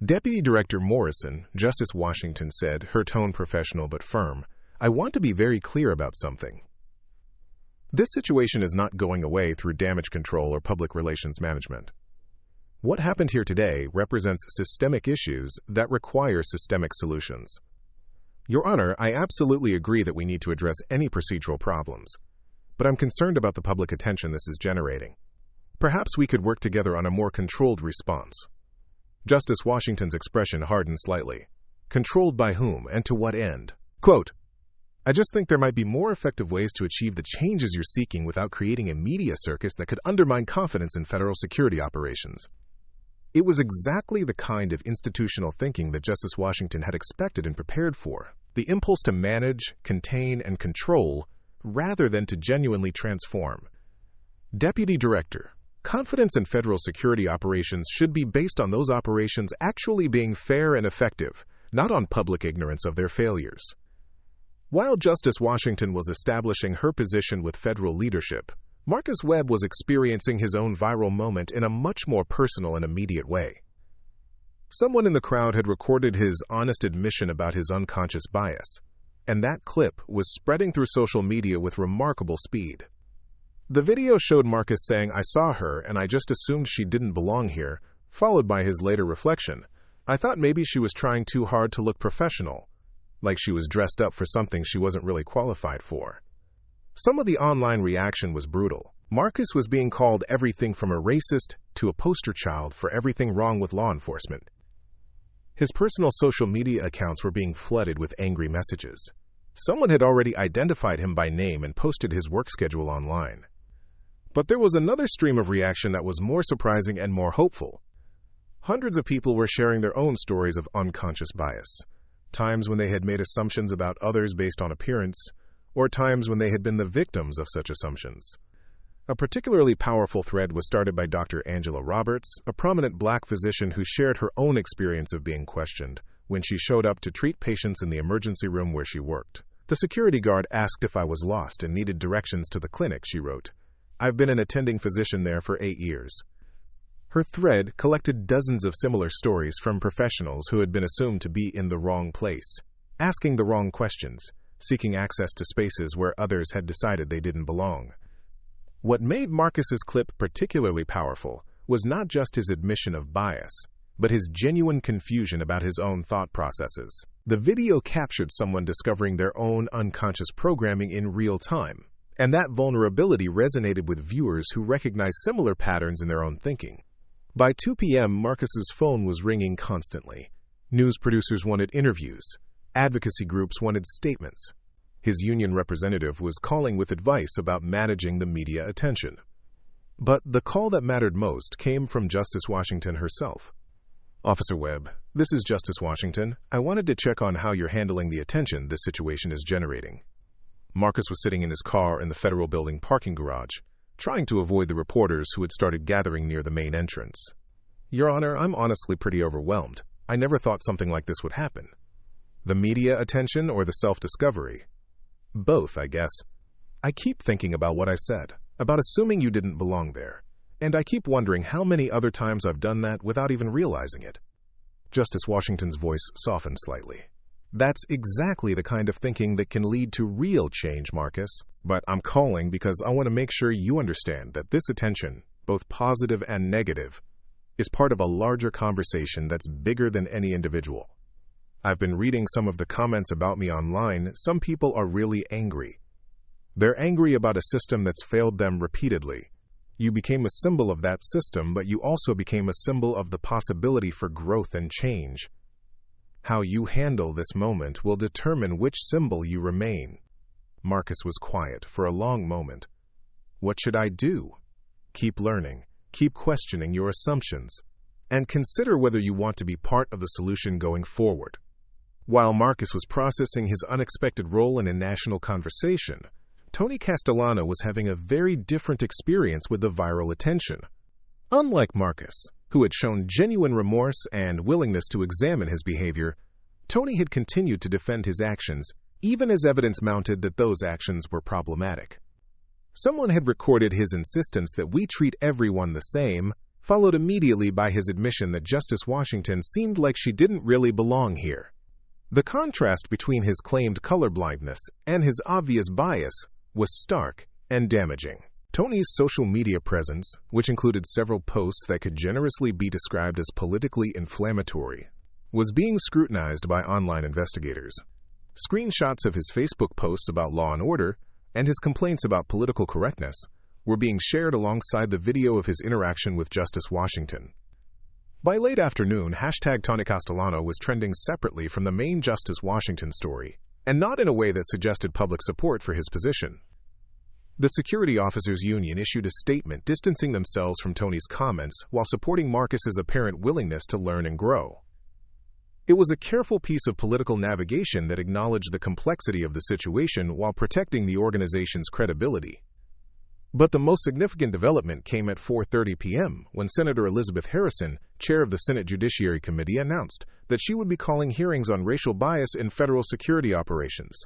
"Deputy Director Morrison," Justice Washington said, her tone professional but firm, "I want to be very clear about something. This situation is not going away through damage control or public relations management. What happened here today represents systemic issues that require systemic solutions. Your Honor, I absolutely agree that we need to address any procedural problems, but I'm concerned about the public attention this is generating. Perhaps we could work together on a more controlled response." Justice Washington's expression hardened slightly. Controlled by whom and to what end? Quote, "I just think there might be more effective ways to achieve the changes you're seeking without creating a media circus that could undermine confidence in federal security operations." It was exactly the kind of institutional thinking that Justice Washington had expected and prepared for, the impulse to manage, contain, and control, rather than to genuinely transform. Deputy Director, confidence in federal security operations should be based on those operations actually being fair and effective, not on public ignorance of their failures. While Justice Washington was establishing her position with federal leadership, Marcus Webb was experiencing his own viral moment in a much more personal and immediate way. Someone in the crowd had recorded his honest admission about his unconscious bias, and that clip was spreading through social media with remarkable speed. The video showed Marcus saying, "I saw her and I just assumed she didn't belong here," followed by his later reflection, "I thought maybe she was trying too hard to look professional, like she was dressed up for something she wasn't really qualified for." Some of the online reaction was brutal. Marcus was being called everything from a racist to a poster child for everything wrong with law enforcement. His personal social media accounts were being flooded with angry messages. Someone had already identified him by name and posted his work schedule online. But there was another stream of reaction that was more surprising and more hopeful. Hundreds of people were sharing their own stories of unconscious bias, times when they had made assumptions about others based on appearance, or times when they had been the victims of such assumptions. A particularly powerful thread was started by Dr. Angela Roberts, a prominent black physician who shared her own experience of being questioned when she showed up to treat patients in the emergency room where she worked. "The security guard asked if I was lost and needed directions to the clinic," she wrote. "I've been an attending physician there for 8 years." Her thread collected dozens of similar stories from professionals who had been assumed to be in the wrong place, asking the wrong questions, seeking access to spaces where others had decided they didn't belong. What made Marcus's clip particularly powerful was not just his admission of bias, but his genuine confusion about his own thought processes. The video captured someone discovering their own unconscious programming in real time, and that vulnerability resonated with viewers who recognized similar patterns in their own thinking. By 2 p.m., Marcus's phone was ringing constantly. News producers wanted interviews. Advocacy groups wanted statements. His union representative was calling with advice about managing the media attention. But the call that mattered most came from Justice Washington herself. "Officer Webb, this is Justice Washington. I wanted to check on how you're handling the attention this situation is generating." Marcus was sitting in his car in the federal building parking garage, trying to avoid the reporters who had started gathering near the main entrance. "Your Honor, I'm honestly pretty overwhelmed. I never thought something like this would happen." "The media attention or the self-discovery?" "Both, I guess. I keep thinking about what I said, about assuming you didn't belong there, and I keep wondering how many other times I've done that without even realizing it." Justice Washington's voice softened slightly. "That's exactly the kind of thinking that can lead to real change, Marcus. But I'm calling because I want to make sure you understand that this attention, both positive and negative, is part of a larger conversation that's bigger than any individual. I've been reading some of the comments about me online. Some people are really angry. They're angry about a system that's failed them repeatedly. You became a symbol of that system, but you also became a symbol of the possibility for growth and change. How you handle this moment will determine which symbol you remain." Marcus was quiet for a long moment. "What should I do?" "Keep learning, keep questioning your assumptions, and consider whether you want to be part of the solution going forward." While Marcus was processing his unexpected role in a national conversation, Tony Castellano was having a very different experience with the viral attention. Unlike Marcus, who had shown genuine remorse and willingness to examine his behavior, Tony had continued to defend his actions, even as evidence mounted that those actions were problematic. Someone had recorded his insistence that we treat everyone the same, followed immediately by his admission that Justice Washington seemed like she didn't really belong here. The contrast between his claimed colorblindness and his obvious bias was stark and damaging. Tony's social media presence, which included several posts that could generously be described as politically inflammatory, was being scrutinized by online investigators. Screenshots of his Facebook posts about law and order and his complaints about political correctness were being shared alongside the video of his interaction with Justice Washington. By late afternoon, #Tony Castellano was trending separately from the main Justice Washington story, and not in a way that suggested public support for his position. The Security Officers Union issued a statement distancing themselves from Tony's comments while supporting Marcus's apparent willingness to learn and grow. It was a careful piece of political navigation that acknowledged the complexity of the situation while protecting the organization's credibility. But the most significant development came at 4:30 p.m. when Senator Elizabeth Harrison, chair of the Senate Judiciary Committee, announced that she would be calling hearings on racial bias in federal security operations.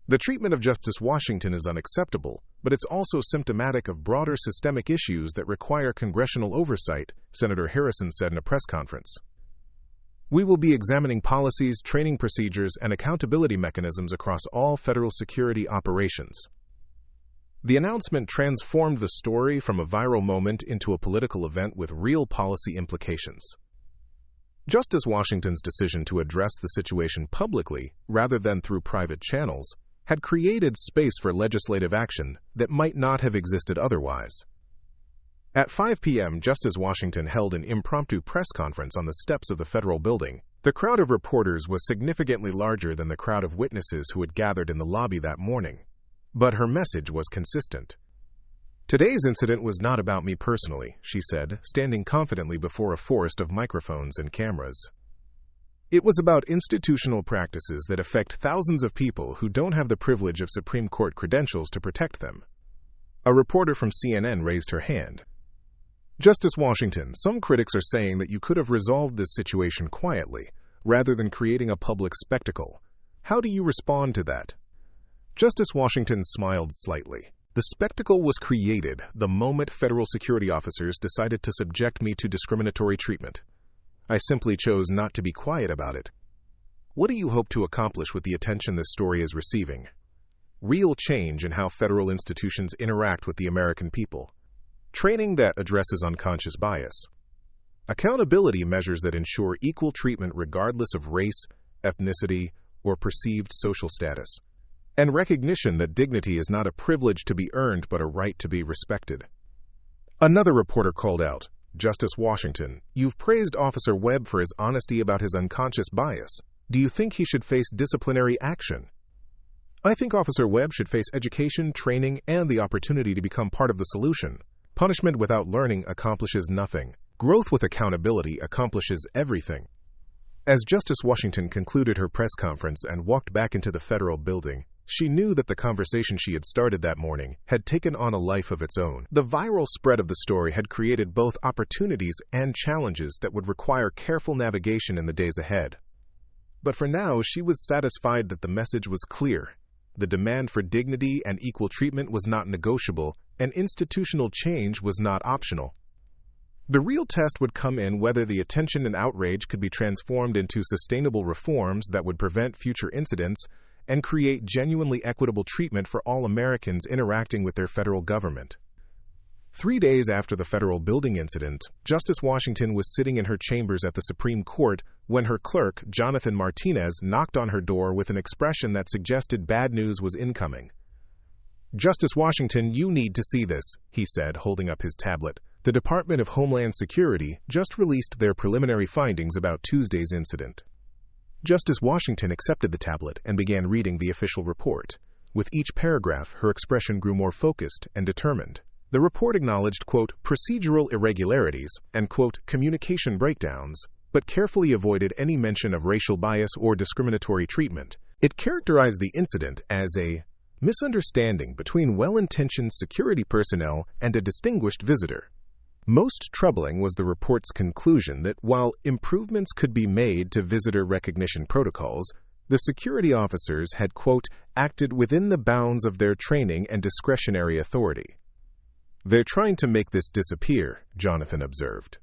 The treatment of Justice Washington is unacceptable, but it's also symptomatic of broader systemic issues that require congressional oversight, Senator Harrison said in a press conference. "We will be examining policies, training procedures, and accountability mechanisms across all federal security operations." The announcement transformed the story from a viral moment into a political event with real policy implications. Justice Washington's decision to address the situation publicly, rather than through private channels, had created space for legislative action that might not have existed otherwise. At 5 p.m., Justice Washington held an impromptu press conference on the steps of the federal building. The crowd of reporters was significantly larger than the crowd of witnesses who had gathered in the lobby that morning. But her message was consistent. "Today's incident was not about me personally," she said, standing confidently before a forest of microphones and cameras. "It was about institutional practices that affect thousands of people who don't have the privilege of Supreme Court credentials to protect them." A reporter from CNN raised her hand. "Justice Washington, some critics are saying that you could have resolved this situation quietly, rather than creating a public spectacle. How do you respond to that?" Justice Washington smiled slightly. "The spectacle was created the moment federal security officers decided to subject me to discriminatory treatment. I simply chose not to be quiet about it." What do you hope to accomplish with the attention this story is receiving? Real change in how federal institutions interact with the American people. Training that addresses unconscious bias. Accountability measures that ensure equal treatment regardless of race, ethnicity, or perceived social status. And recognition that dignity is not a privilege to be earned but a right to be respected. Another reporter called out, "Justice Washington, you've praised Officer Webb for his honesty about his unconscious bias. Do you think he should face disciplinary action?" "I think Officer Webb should face education, training, and the opportunity to become part of the solution. Punishment without learning accomplishes nothing. Growth with accountability accomplishes everything." As Justice Washington concluded her press conference and walked back into the federal building, she knew that the conversation she had started that morning had taken on a life of its own. The viral spread of the story had created both opportunities and challenges that would require careful navigation in the days ahead. But for now, she was satisfied that the message was clear. The demand for dignity and equal treatment was not negotiable, and institutional change was not optional. The real test would come in whether the attention and outrage could be transformed into sustainable reforms that would prevent future incidents and create genuinely equitable treatment for all Americans interacting with their federal government. 3 days after the federal building incident, Justice Washington was sitting in her chambers at the Supreme Court when her clerk, Jonathan Martinez, knocked on her door with an expression that suggested bad news was incoming. "Justice Washington, you need to see this," he said, holding up his tablet. "The Department of Homeland Security just released their preliminary findings about Tuesday's incident." Justice Washington accepted the tablet and began reading the official report. With each paragraph, her expression grew more focused and determined. The report acknowledged, quote, "procedural irregularities" and, quote, "communication breakdowns," but carefully avoided any mention of racial bias or discriminatory treatment. It characterized the incident as a misunderstanding between well-intentioned security personnel and a distinguished visitor. Most troubling was the report's conclusion that while improvements could be made to visitor recognition protocols, the security officers had, quote, "acted within the bounds of their training and discretionary authority." "They're trying to make this disappear," Jonathan observed.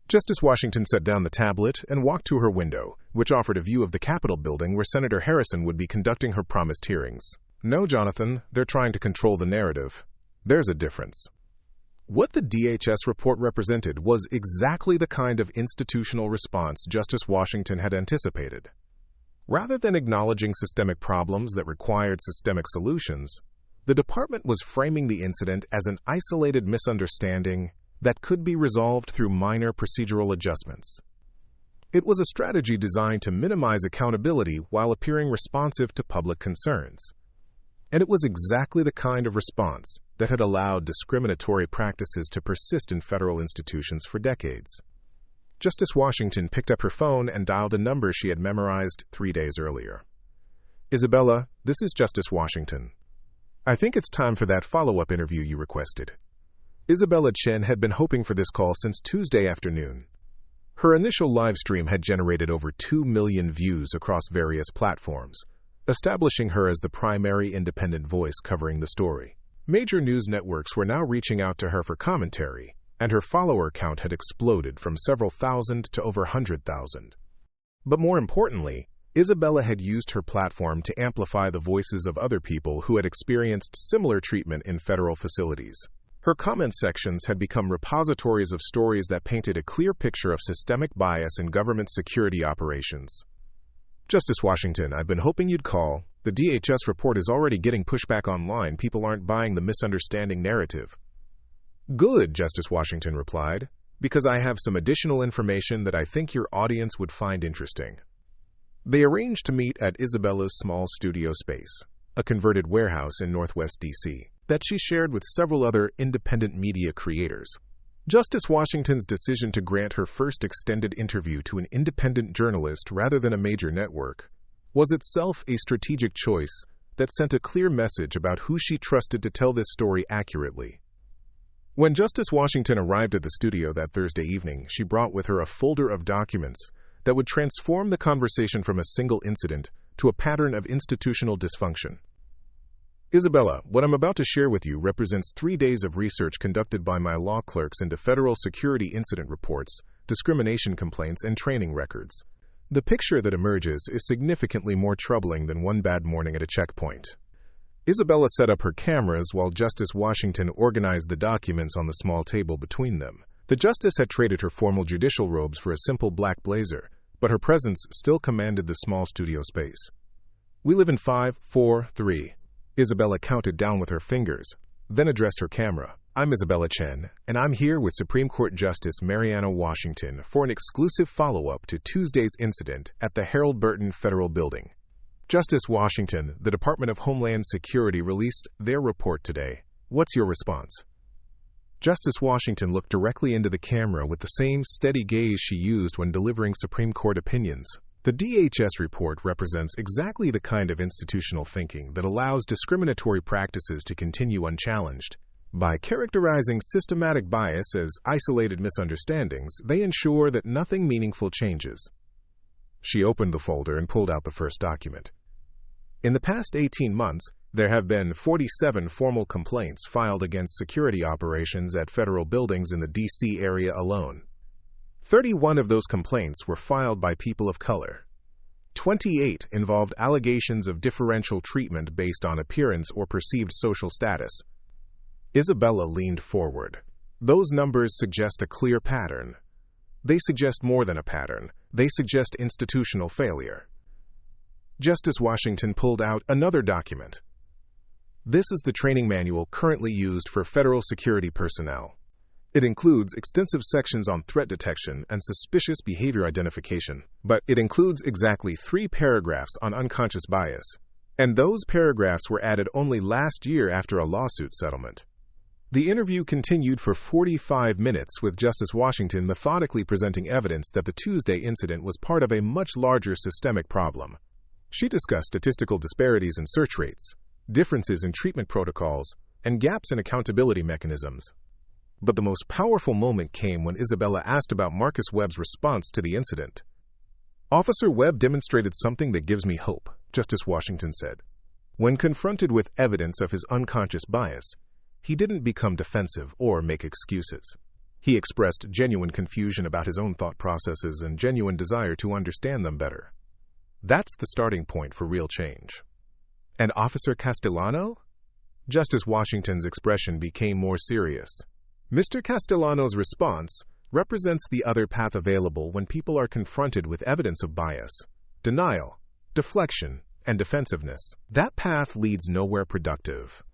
Justice Washington set down the tablet and walked to her window, which offered a view of the Capitol building where Senator Harrison would be conducting her promised hearings. "No, Jonathan, they're trying to control the narrative. There's a difference." What the DHS report represented was exactly the kind of institutional response Justice Washington had anticipated. Rather than acknowledging systemic problems that required systemic solutions, the department was framing the incident as an isolated misunderstanding that could be resolved through minor procedural adjustments. It was a strategy designed to minimize accountability while appearing responsive to public concerns. And it was exactly the kind of response that had allowed discriminatory practices to persist in federal institutions for decades. Justice Washington picked up her phone and dialed a number she had memorized 3 days earlier. "Isabella, this is Justice Washington. I think it's time for that follow-up interview you requested." Isabella Chen had been hoping for this call since Tuesday afternoon. Her initial live stream had generated over 2 million views across various platforms, establishing her as the primary independent voice covering the story. Major news networks were now reaching out to her for commentary, and her follower count had exploded from several thousand to over 100,000. But more importantly, Isabella had used her platform to amplify the voices of other people who had experienced similar treatment in federal facilities. Her comment sections had become repositories of stories that painted a clear picture of systemic bias in government security operations. Justice Washington, I've been hoping you'd call. The DHS report is already getting pushback online. People aren't buying the misunderstanding narrative. Good, Justice Washington replied, because I have some additional information that I think your audience would find interesting. They arranged to meet at Isabella's small studio space, a converted warehouse in Northwest D.C., that she shared with several other independent media creators. Justice Washington's decision to grant her first extended interview to an independent journalist rather than a major network was itself a strategic choice that sent a clear message about who she trusted to tell this story accurately. When Justice Washington arrived at the studio that Thursday evening, she brought with her a folder of documents that would transform the conversation from a single incident to a pattern of institutional dysfunction. Isabella, what I'm about to share with you represents 3 days of research conducted by my law clerks into federal security incident reports, discrimination complaints, and training records. The picture that emerges is significantly more troubling than one bad morning at a checkpoint. Isabella set up her cameras while Justice Washington organized the documents on the small table between them. The justice had traded her formal judicial robes for a simple black blazer, but her presence still commanded the small studio space. We live in 5, 4, 3. Isabella counted down with her fingers, then addressed her camera. I'm Isabella Chen, and I'm here with Supreme Court Justice Mariana Washington for an exclusive follow-up to Tuesday's incident at the Harold Burton Federal Building. Justice Washington, the Department of Homeland Security released their report today. What's your response? Justice Washington looked directly into the camera with the same steady gaze she used when delivering Supreme Court opinions. The DHS report represents exactly the kind of institutional thinking that allows discriminatory practices to continue unchallenged. By characterizing systematic bias as isolated misunderstandings, they ensure that nothing meaningful changes. She opened the folder and pulled out the first document. In the past 18 months, there have been 47 formal complaints filed against security operations at federal buildings in the D.C. area alone. 31 of those complaints were filed by people of color. 28 involved allegations of differential treatment based on appearance or perceived social status. Isabella leaned forward. Those numbers suggest a clear pattern. They suggest more than a pattern. They suggest institutional failure. Justice Washington pulled out another document. This is the training manual currently used for federal security personnel. It includes extensive sections on threat detection and suspicious behavior identification, but it includes exactly 3 paragraphs on unconscious bias, and those paragraphs were added only last year after a lawsuit settlement. The interview continued for 45 minutes with Justice Washington methodically presenting evidence that the Tuesday incident was part of a much larger systemic problem. She discussed statistical disparities in search rates, differences in treatment protocols, and gaps in accountability mechanisms. But the most powerful moment came when Isabella asked about Marcus Webb's response to the incident. Officer Webb demonstrated something that gives me hope, Justice Washington said. When confronted with evidence of his unconscious bias, he didn't become defensive or make excuses. He expressed genuine confusion about his own thought processes and genuine desire to understand them better. That's the starting point for real change. And Officer Castellano? Justice Washington's expression became more serious. Mr. Castellano's response represents the other path available when people are confronted with evidence of bias, denial, deflection, and defensiveness. That path leads nowhere productive.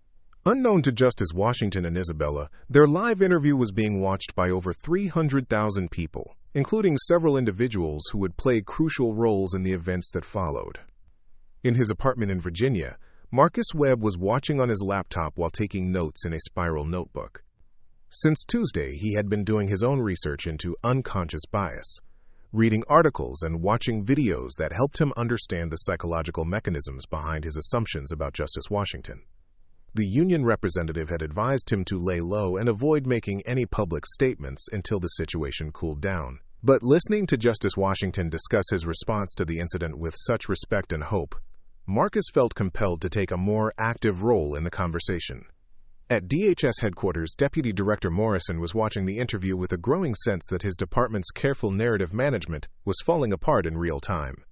Unknown to Justice Washington and Isabella, their live interview was being watched by over 300,000 people, including several individuals who would play crucial roles in the events that followed. In his apartment in Virginia, Marcus Webb was watching on his laptop while taking notes in a spiral notebook. Since Tuesday, he had been doing his own research into unconscious bias, reading articles and watching videos that helped him understand the psychological mechanisms behind his assumptions about Justice Washington. The union representative had advised him to lay low and avoid making any public statements until the situation cooled down. But listening to Justice Washington discuss his response to the incident with such respect and hope, Marcus felt compelled to take a more active role in the conversation. At DHS headquarters, Deputy Director Morrison was watching the interview with a growing sense that his department's careful narrative management was falling apart in real time.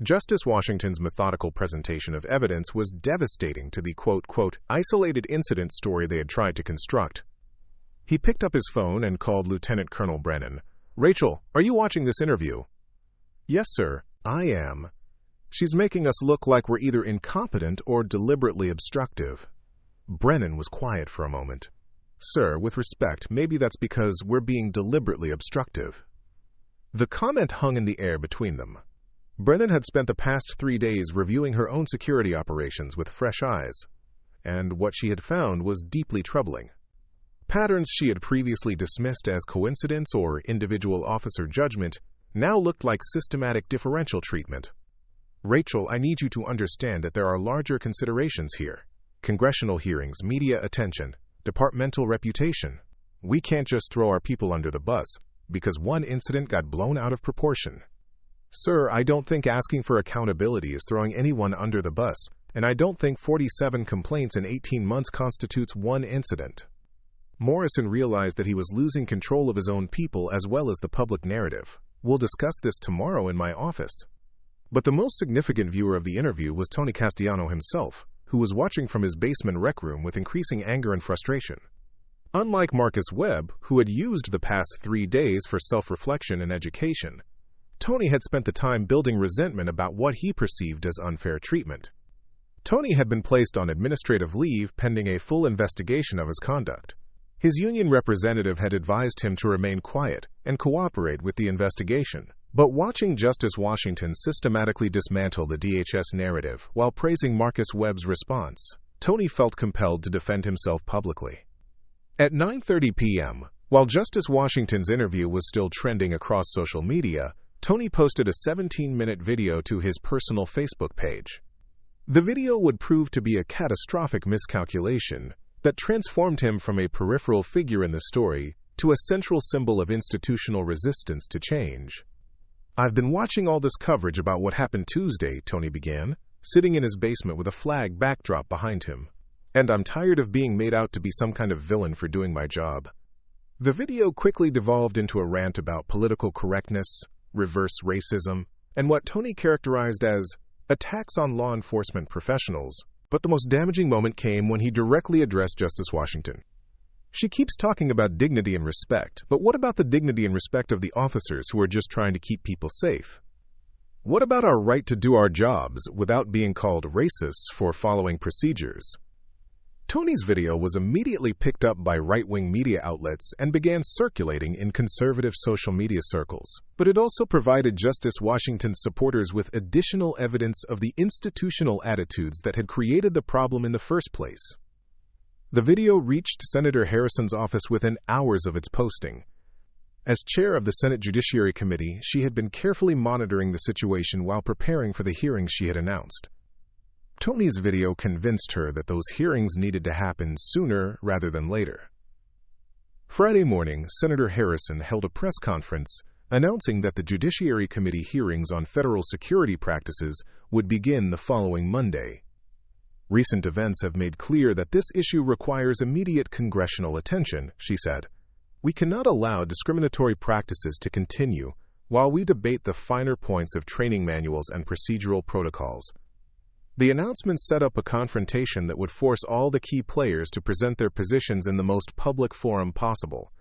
Justice Washington's methodical presentation of evidence was devastating to the quote, isolated incident story they had tried to construct. He picked up his phone and called Lieutenant Colonel Brennan. "Rachel, are you watching this interview?" "Yes, sir, I am. She's making us look like we're either incompetent or deliberately obstructive." Brennan was quiet for a moment. "Sir, with respect, maybe that's because we're being deliberately obstructive." The comment hung in the air between them. Brennan had spent the past 3 days reviewing her own security operations with fresh eyes, and what she had found was deeply troubling. Patterns she had previously dismissed as coincidence or individual officer judgment now looked like systematic differential treatment. "Rachel, I need you to understand that there are larger considerations here. Congressional hearings, media attention, departmental reputation. We can't just throw our people under the bus because one incident got blown out of proportion." "Sir, I don't think asking for accountability is throwing anyone under the bus, and I don't think 47 complaints in 18 months constitutes one incident." Morrison realized that he was losing control of his own people as well as the public narrative. "We'll discuss this tomorrow in my office." But the most significant viewer of the interview was Tony Castellano himself, who was watching from his basement rec room with increasing anger and frustration. Unlike Marcus Webb, who had used the past 3 days for self-reflection and education, Tony had spent the time building resentment about what he perceived as unfair treatment. Tony had been placed on administrative leave pending a full investigation of his conduct. His union representative had advised him to remain quiet and cooperate with the investigation. But watching Justice Washington systematically dismantle the DHS narrative while praising Marcus Webb's response, Tony felt compelled to defend himself publicly. At 9:30 p.m., while Justice Washington's interview was still trending across social media, Tony posted a 17-minute video to his personal Facebook page. The video would prove to be a catastrophic miscalculation that transformed him from a peripheral figure in the story to a central symbol of institutional resistance to change. "I've been watching all this coverage about what happened Tuesday," Tony began, sitting in his basement with a flag backdrop behind him. "And I'm tired of being made out to be some kind of villain for doing my job." The video quickly devolved into a rant about political correctness, reverse racism, and what Tony characterized as attacks on law enforcement professionals. But the most damaging moment came when he directly addressed Justice Washington. "She keeps talking about dignity and respect, but what about the dignity and respect of the officers who are just trying to keep people safe? What about our right to do our jobs without being called racists for following procedures?" Tony's video was immediately picked up by right-wing media outlets and began circulating in conservative social media circles. But it also provided Justice Washington's supporters with additional evidence of the institutional attitudes that had created the problem in the first place. The video reached Senator Harrison's office within hours of its posting. As chair of the Senate Judiciary Committee, she had been carefully monitoring the situation while preparing for the hearings she had announced. Tony's video convinced her that those hearings needed to happen sooner rather than later. Friday morning, Senator Harrison held a press conference announcing that the Judiciary Committee hearings on federal security practices would begin the following Monday. "Recent events have made clear that this issue requires immediate congressional attention," she said. "We cannot allow discriminatory practices to continue while we debate the finer points of training manuals and procedural protocols." The announcement set up a confrontation that would force all the key players to present their positions in the most public forum possible.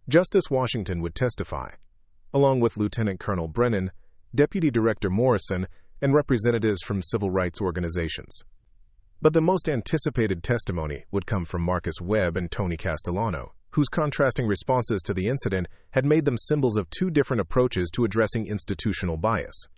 Justice Washington would testify, along with Lieutenant Colonel Brennan, Deputy Director Morrison, and representatives from civil rights organizations. But the most anticipated testimony would come from Marcus Webb and Tony Castellano, whose contrasting responses to the incident had made them symbols of two different approaches to addressing institutional bias.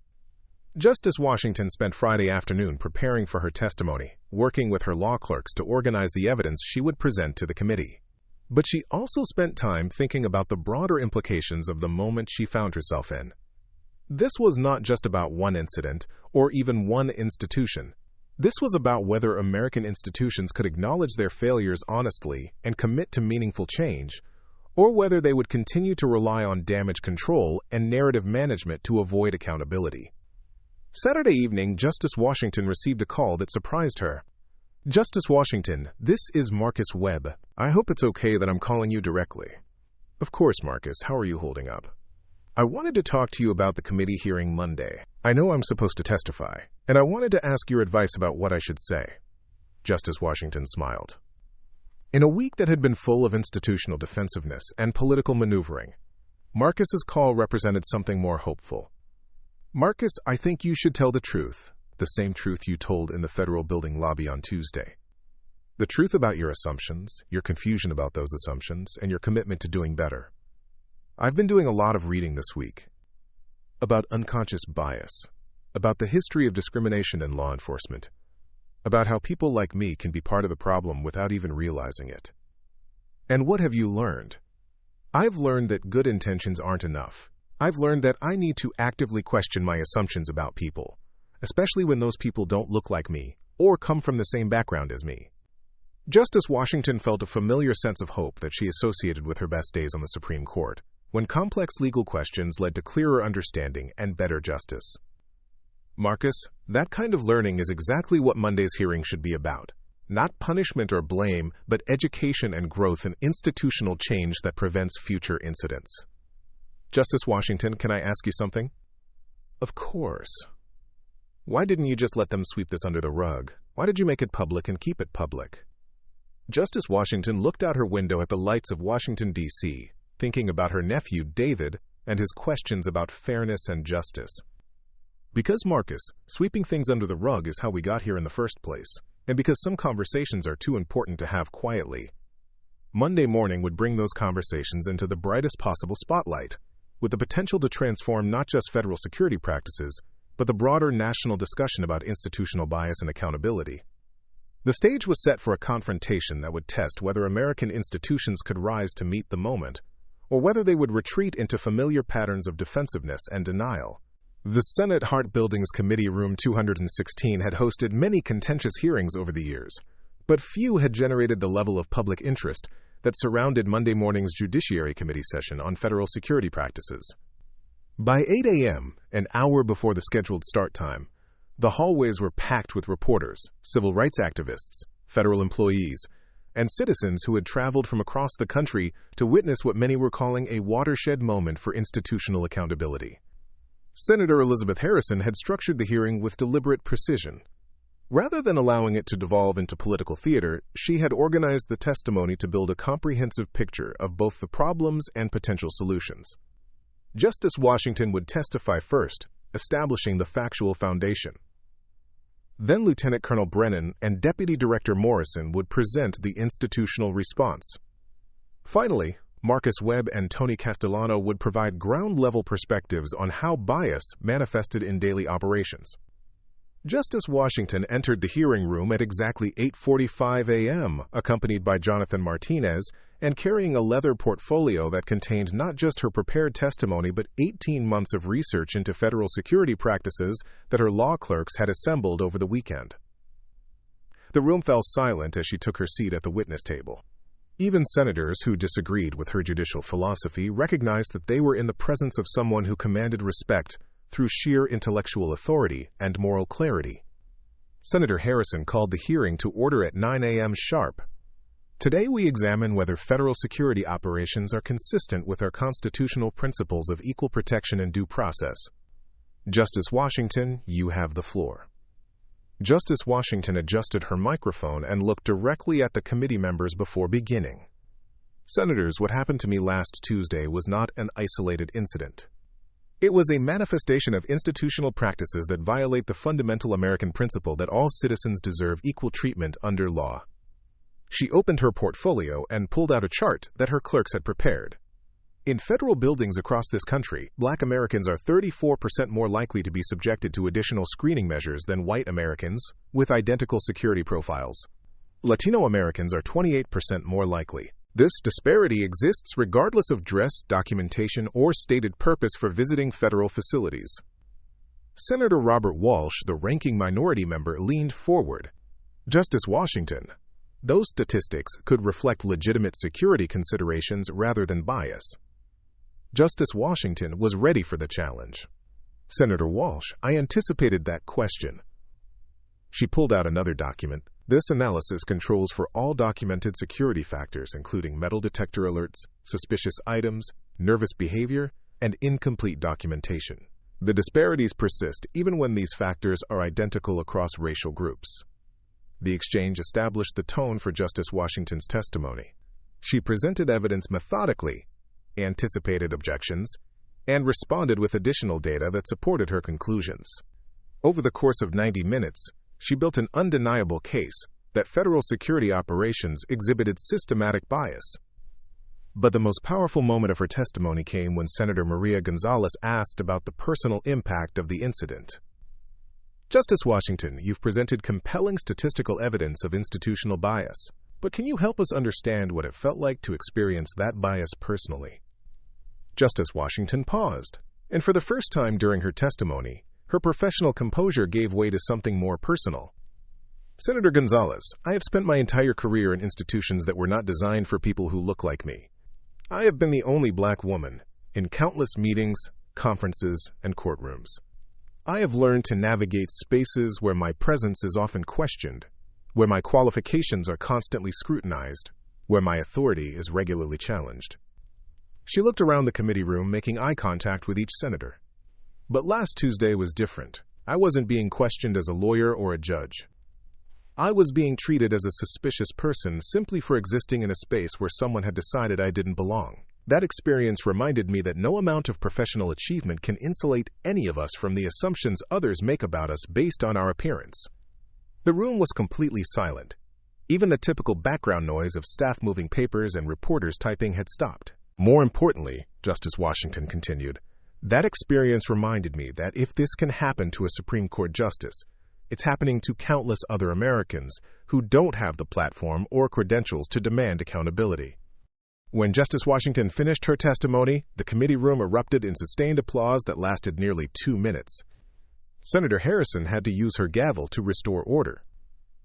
Justice Washington spent Friday afternoon preparing for her testimony, working with her law clerks to organize the evidence she would present to the committee. But she also spent time thinking about the broader implications of the moment she found herself in. This was not just about one incident or even one institution. This was about whether American institutions could acknowledge their failures honestly and commit to meaningful change, or whether they would continue to rely on damage control and narrative management to avoid accountability. Saturday evening, Justice Washington received a call that surprised her. "Justice Washington, this is Marcus Webb. I hope it's okay that I'm calling you directly." "Of course, Marcus. How are you holding up?" "I wanted to talk to you about the committee hearing Monday. I know I'm supposed to testify, and I wanted to ask your advice about what I should say. Justice Washington smiled. In a week that had been full of institutional defensiveness and political maneuvering, Marcus's call represented something more hopeful. Marcus, I think you should tell the truth, the same truth you told in the federal building lobby on Tuesday. The truth about your assumptions, your confusion about those assumptions, and your commitment to doing better. I've been doing a lot of reading this week about unconscious bias, about the history of discrimination in law enforcement, about how people like me can be part of the problem without even realizing it. And what have you learned? I've learned that good intentions aren't enough. I've learned that I need to actively question my assumptions about people, especially when those people don't look like me or come from the same background as me. Justice Washington felt a familiar sense of hope that she associated with her best days on the Supreme Court, when complex legal questions led to clearer understanding and better justice. Marcus, that kind of learning is exactly what Monday's hearing should be about. Not punishment or blame, but education and growth and institutional change that prevents future incidents. Justice Washington, can I ask you something? Of course. Why didn't you just let them sweep this under the rug? Why did you make it public and keep it public? Justice Washington looked out her window at the lights of Washington, D.C., thinking about her nephew, David, and his questions about fairness and justice. Because, Marcus, sweeping things under the rug is how we got here in the first place, and because some conversations are too important to have quietly. Monday morning would bring those conversations into the brightest possible spotlight, with the potential to transform not just federal security practices, but the broader national discussion about institutional bias and accountability. The stage was set for a confrontation that would test whether American institutions could rise to meet the moment, or whether they would retreat into familiar patterns of defensiveness and denial. The Senate Hart Building's Committee Room 216 had hosted many contentious hearings over the years, but few had generated the level of public interest that surrounded Monday morning's Judiciary Committee session on federal security practices. By 8 a.m., an hour before the scheduled start time, the hallways were packed with reporters, civil rights activists, federal employees, and citizens who had traveled from across the country to witness what many were calling a watershed moment for institutional accountability. Senator Elizabeth Harrison had structured the hearing with deliberate precision. Rather than allowing it to devolve into political theater, she had organized the testimony to build a comprehensive picture of both the problems and potential solutions. Justice Washington would testify first, establishing the factual foundation. Then Lieutenant Colonel Brennan and Deputy Director Morrison would present the institutional response. Finally, Marcus Webb and Tony Castellano would provide ground-level perspectives on how bias manifested in daily operations. Justice Washington entered the hearing room at exactly 8:45 a.m., accompanied by Jonathan Martinez, and carrying a leather portfolio that contained not just her prepared testimony but 18 months of research into federal security practices that her law clerks had assembled over the weekend. The room fell silent as she took her seat at the witness table. Even senators who disagreed with her judicial philosophy recognized that they were in the presence of someone who commanded respect through sheer intellectual authority and moral clarity. Senator Harrison called the hearing to order at 9 a.m. sharp. Today we examine whether federal security operations are consistent with our constitutional principles of equal protection and due process. Justice Washington, you have the floor. Justice Washington adjusted her microphone and looked directly at the committee members before beginning. Senators, what happened to me last Tuesday was not an isolated incident. It was a manifestation of institutional practices that violate the fundamental American principle that all citizens deserve equal treatment under law. She opened her portfolio and pulled out a chart that her clerks had prepared. In federal buildings across this country, Black Americans are 34% more likely to be subjected to additional screening measures than white Americans with identical security profiles. Latino Americans are 28% more likely. This disparity exists regardless of dress, documentation, or stated purpose for visiting federal facilities. Senator Robert Walsh, the ranking minority member, leaned forward. Justice Washington, those statistics could reflect legitimate security considerations rather than bias. Justice Washington was ready for the challenge. Senator Walsh, I anticipated that question. She pulled out another document. This analysis controls for all documented security factors, including metal detector alerts, suspicious items, nervous behavior, and incomplete documentation. The disparities persist even when these factors are identical across racial groups. The exchange established the tone for Justice Washington's testimony. She presented evidence methodically, anticipated objections, and responded with additional data that supported her conclusions. Over the course of 90 minutes, she built an undeniable case that federal security operations exhibited systematic bias. But the most powerful moment of her testimony came when Senator Maria Gonzalez asked about the personal impact of the incident. Justice Washington, you've presented compelling statistical evidence of institutional bias, but can you help us understand what it felt like to experience that bias personally? Justice Washington paused, and for the first time during her testimony, her professional composure gave way to something more personal. Senator Gonzalez, I have spent my entire career in institutions that were not designed for people who look like me. I have been the only black woman in countless meetings, conferences, and courtrooms. I have learned to navigate spaces where my presence is often questioned, where my qualifications are constantly scrutinized, where my authority is regularly challenged. She looked around the committee room, making eye contact with each senator. But last Tuesday was different. I wasn't being questioned as a lawyer or a judge. I was being treated as a suspicious person simply for existing in a space where someone had decided I didn't belong. That experience reminded me that no amount of professional achievement can insulate any of us from the assumptions others make about us based on our appearance. The room was completely silent. Even the typical background noise of staff moving papers and reporters typing had stopped. More importantly, Justice Washington continued, that experience reminded me that if this can happen to a Supreme Court justice, it's happening to countless other Americans who don't have the platform or credentials to demand accountability. When Justice Washington finished her testimony, the committee room erupted in sustained applause that lasted nearly 2 minutes. Senator Harrison had to use her gavel to restore order.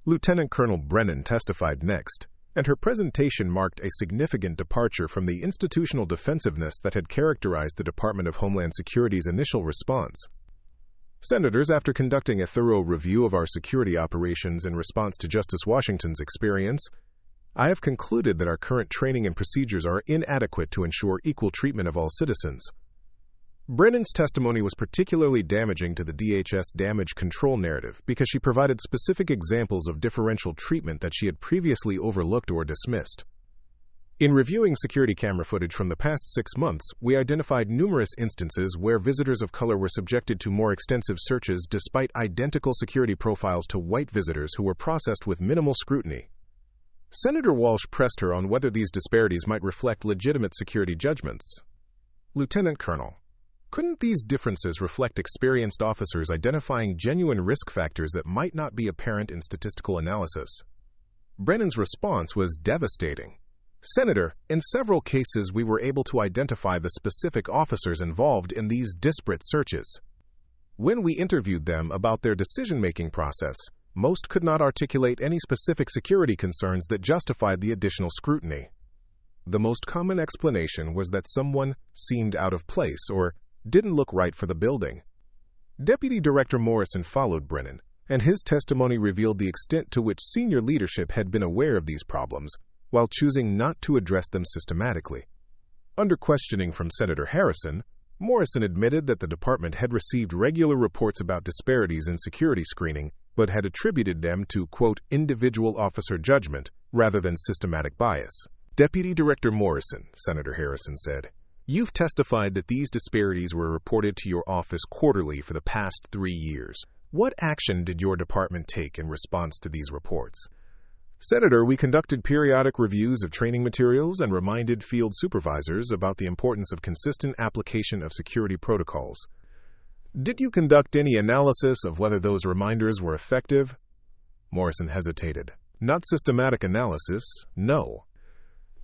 Lieutenant Colonel Brennan testified next, and her presentation marked a significant departure from the institutional defensiveness that had characterized the Department of Homeland Security's initial response. Senators, after conducting a thorough review of our security operations in response to Justice Washington's experience, I have concluded that our current training and procedures are inadequate to ensure equal treatment of all citizens. Brennan's testimony was particularly damaging to the DHS damage control narrative because she provided specific examples of differential treatment that she had previously overlooked or dismissed. In reviewing security camera footage from the past 6 months, we identified numerous instances where visitors of color were subjected to more extensive searches despite identical security profiles to white visitors who were processed with minimal scrutiny. Senator Walsh pressed her on whether these disparities might reflect legitimate security judgments. Lieutenant Colonel, couldn't these differences reflect experienced officers identifying genuine risk factors that might not be apparent in statistical analysis? Brennan's response was devastating. Senator, in several cases we were able to identify the specific officers involved in these disparate searches. When we interviewed them about their decision-making process, most could not articulate any specific security concerns that justified the additional scrutiny. The most common explanation was that someone seemed out of place or didn't look right for the building. Deputy Director Morrison followed Brennan, and his testimony revealed the extent to which senior leadership had been aware of these problems, while choosing not to address them systematically. Under questioning from Senator Harrison, Morrison admitted that the department had received regular reports about disparities in security screening, but had attributed them to, quote, individual officer judgment rather than systematic bias. Deputy Director Morrison, Senator Harrison said, you've testified that these disparities were reported to your office quarterly for the past 3 years. What action did your department take in response to these reports? Senator, we conducted periodic reviews of training materials and reminded field supervisors about the importance of consistent application of security protocols. Did you conduct any analysis of whether those reminders were effective? Morrison hesitated. Not systematic analysis, no.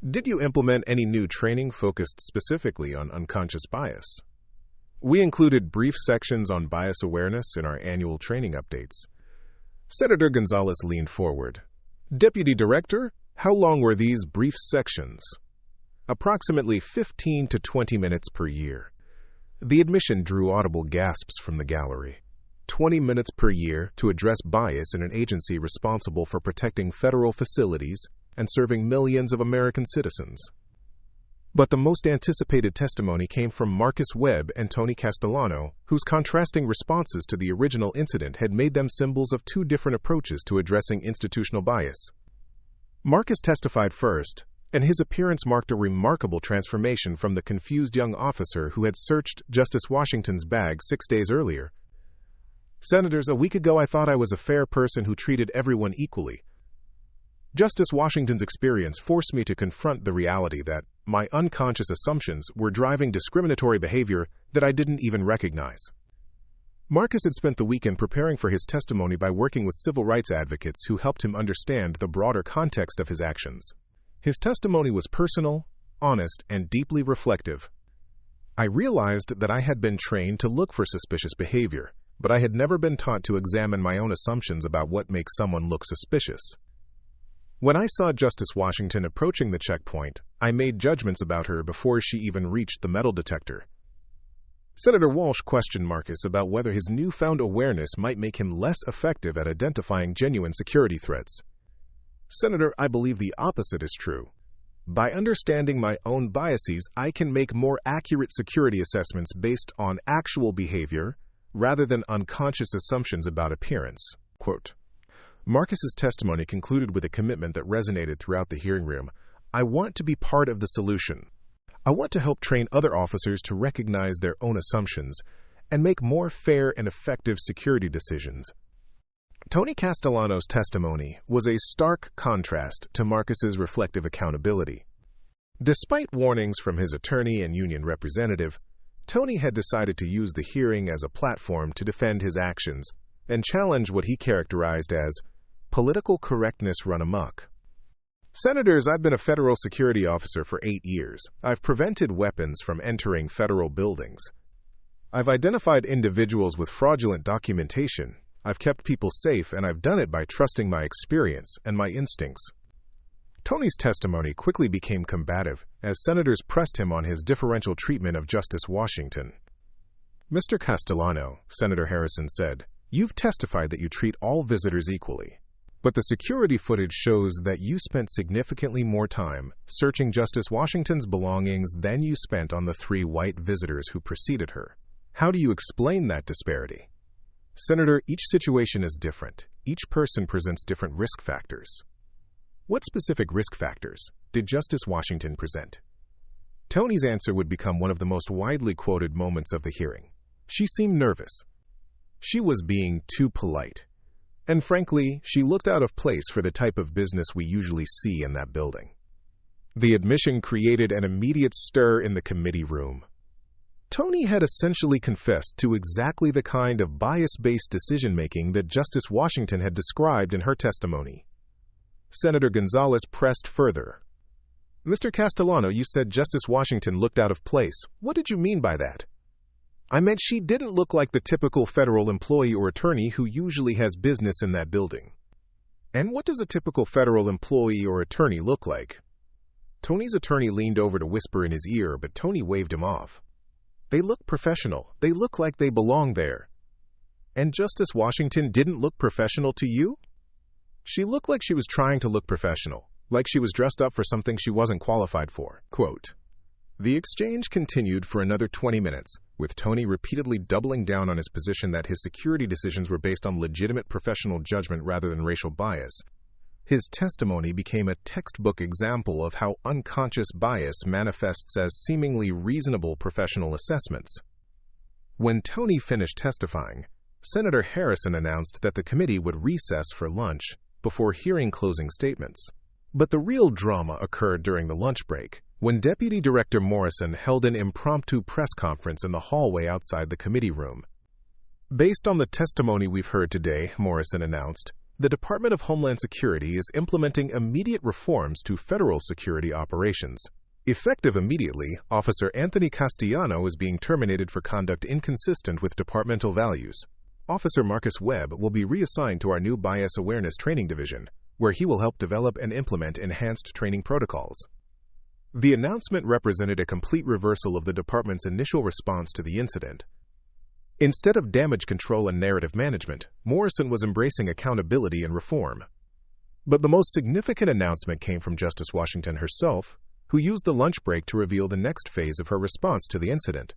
Did you implement any new training focused specifically on unconscious bias? We included brief sections on bias awareness in our annual training updates. Senator Gonzalez leaned forward. Deputy Director, how long were these brief sections? Approximately 15 to 20 minutes per year. The admission drew audible gasps from the gallery. 20 minutes per year to address bias in an agency responsible for protecting federal facilities and serving millions of American citizens. But the most anticipated testimony came from Marcus Webb and Tony Castellano, whose contrasting responses to the original incident had made them symbols of two different approaches to addressing institutional bias. Marcus testified first, and his appearance marked a remarkable transformation from the confused young officer who had searched Justice Washington's bag 6 days earlier. "Senators, a week ago I thought I was a fair person who treated everyone equally. Justice Washington's experience forced me to confront the reality that my unconscious assumptions were driving discriminatory behavior that I didn't even recognize." Marcus had spent the weekend preparing for his testimony by working with civil rights advocates who helped him understand the broader context of his actions. His testimony was personal, honest, and deeply reflective. "I realized that I had been trained to look for suspicious behavior, but I had never been taught to examine my own assumptions about what makes someone look suspicious. When I saw Justice Washington approaching the checkpoint, I made judgments about her before she even reached the metal detector." Senator Walsh questioned Marcus about whether his newfound awareness might make him less effective at identifying genuine security threats. "Senator, I believe the opposite is true. By understanding my own biases, I can make more accurate security assessments based on actual behavior rather than unconscious assumptions about appearance." Quote. Marcus's testimony concluded with a commitment that resonated throughout the hearing room. "I want to be part of the solution. I want to help train other officers to recognize their own assumptions and make more fair and effective security decisions." Tony Castellano's testimony was a stark contrast to Marcus's reflective accountability. Despite warnings from his attorney and union representative, Tony had decided to use the hearing as a platform to defend his actions and challenge what he characterized as political correctness run amok. "Senators, I've been a federal security officer for 8 years. I've prevented weapons from entering federal buildings. I've identified individuals with fraudulent documentation. I've kept people safe, and I've done it by trusting my experience and my instincts." Tony's testimony quickly became combative as senators pressed him on his differential treatment of Justice Washington. "Mr. Castellano," Senator Harrison said, "you've testified that you treat all visitors equally. But the security footage shows that you spent significantly more time searching Justice Washington's belongings than you spent on the 3 white visitors who preceded her. How do you explain that disparity?" "Senator, each situation is different. Each person presents different risk factors." "What specific risk factors did Justice Washington present?" Tony's answer would become one of the most widely quoted moments of the hearing. "She seemed nervous. She was being too polite. And frankly, she looked out of place for the type of business we usually see in that building." The admission created an immediate stir in the committee room. Tony had essentially confessed to exactly the kind of bias-based decision-making that Justice Washington had described in her testimony. Senator Gonzalez pressed further. "Mr. Castellano, you said Justice Washington looked out of place. What did you mean by that?" "I meant she didn't look like the typical federal employee or attorney who usually has business in that building." "And what does a typical federal employee or attorney look like?" Tony's attorney leaned over to whisper in his ear, but Tony waved him off. "They look professional. They look like they belong there." "And Justice Washington didn't look professional to you?" "She looked like she was trying to look professional, like she was dressed up for something she wasn't qualified for." Quote. The exchange continued for another 20 minutes, with Tony repeatedly doubling down on his position that his security decisions were based on legitimate professional judgment rather than racial bias. His testimony became a textbook example of how unconscious bias manifests as seemingly reasonable professional assessments. When Tony finished testifying, Senator Harrison announced that the committee would recess for lunch before hearing closing statements. But the real drama occurred during the lunch break, when Deputy Director Morrison held an impromptu press conference in the hallway outside the committee room. "Based on the testimony we've heard today," Morrison announced, "the Department of Homeland Security is implementing immediate reforms to federal security operations. Effective immediately, Officer Anthony Castellano is being terminated for conduct inconsistent with departmental values. Officer Marcus Webb will be reassigned to our new Bias Awareness Training Division, where he will help develop and implement enhanced training protocols." The announcement represented a complete reversal of the department's initial response to the incident. Instead of damage control and narrative management, Morrison was embracing accountability and reform. But the most significant announcement came from Justice Washington herself, who used the lunch break to reveal the next phase of her response to the incident.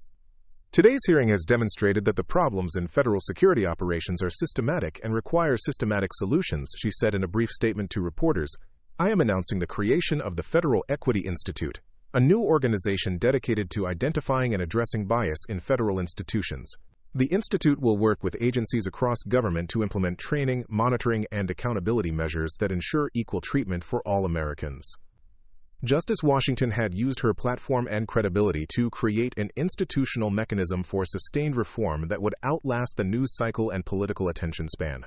Today's hearing has demonstrated that the problems in federal security operations are systematic and require systematic solutions, she said in a brief statement to reporters. I am announcing the creation of the Federal Equity Institute, a new organization dedicated to identifying and addressing bias in federal institutions. The institute will work with agencies across government to implement training, monitoring, and accountability measures that ensure equal treatment for all Americans. Justice Washington had used her platform and credibility to create an institutional mechanism for sustained reform that would outlast the news cycle and political attention span.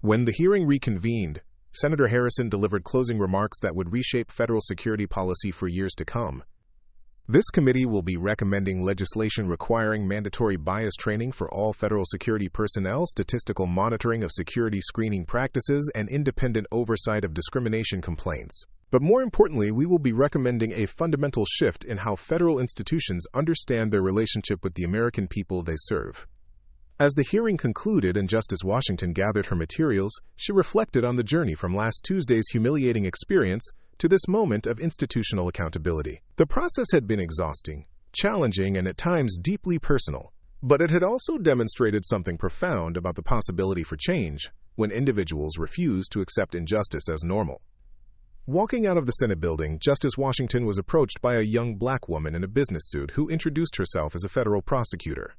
When the hearing reconvened, Senator Harrison delivered closing remarks that would reshape federal security policy for years to come. This committee will be recommending legislation requiring mandatory bias training for all federal security personnel, statistical monitoring of security screening practices, and independent oversight of discrimination complaints. But more importantly, we will be recommending a fundamental shift in how federal institutions understand their relationship with the American people they serve. As the hearing concluded and Justice Washington gathered her materials, she reflected on the journey from last Tuesday's humiliating experience to this moment of institutional accountability. The process had been exhausting, challenging, and at times deeply personal, but it had also demonstrated something profound about the possibility for change when individuals refused to accept injustice as normal. Walking out of the Senate building, Justice Washington was approached by a young black woman in a business suit who introduced herself as a federal prosecutor.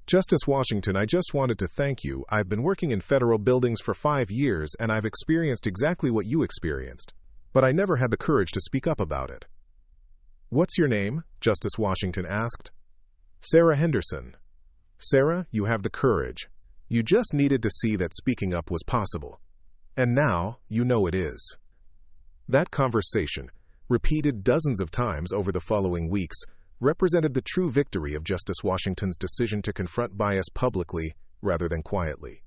Justice Washington, I just wanted to thank you. I've been working in federal buildings for 5 years and I've experienced exactly what you experienced, but I never had the courage to speak up about it. What's your name? Justice Washington asked. Sarah Henderson. Sarah, you have the courage. You just needed to see that speaking up was possible. And now, you know it is. That conversation, repeated dozens of times over the following weeks, represented the true victory of Justice Washington's decision to confront bias publicly rather than quietly.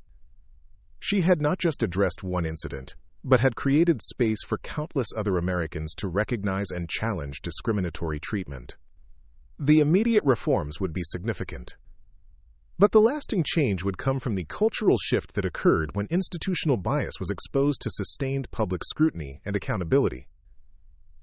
She had not just addressed one incident, but had created space for countless other Americans to recognize and challenge discriminatory treatment. The immediate reforms would be significant. But the lasting change would come from the cultural shift that occurred when institutional bias was exposed to sustained public scrutiny and accountability.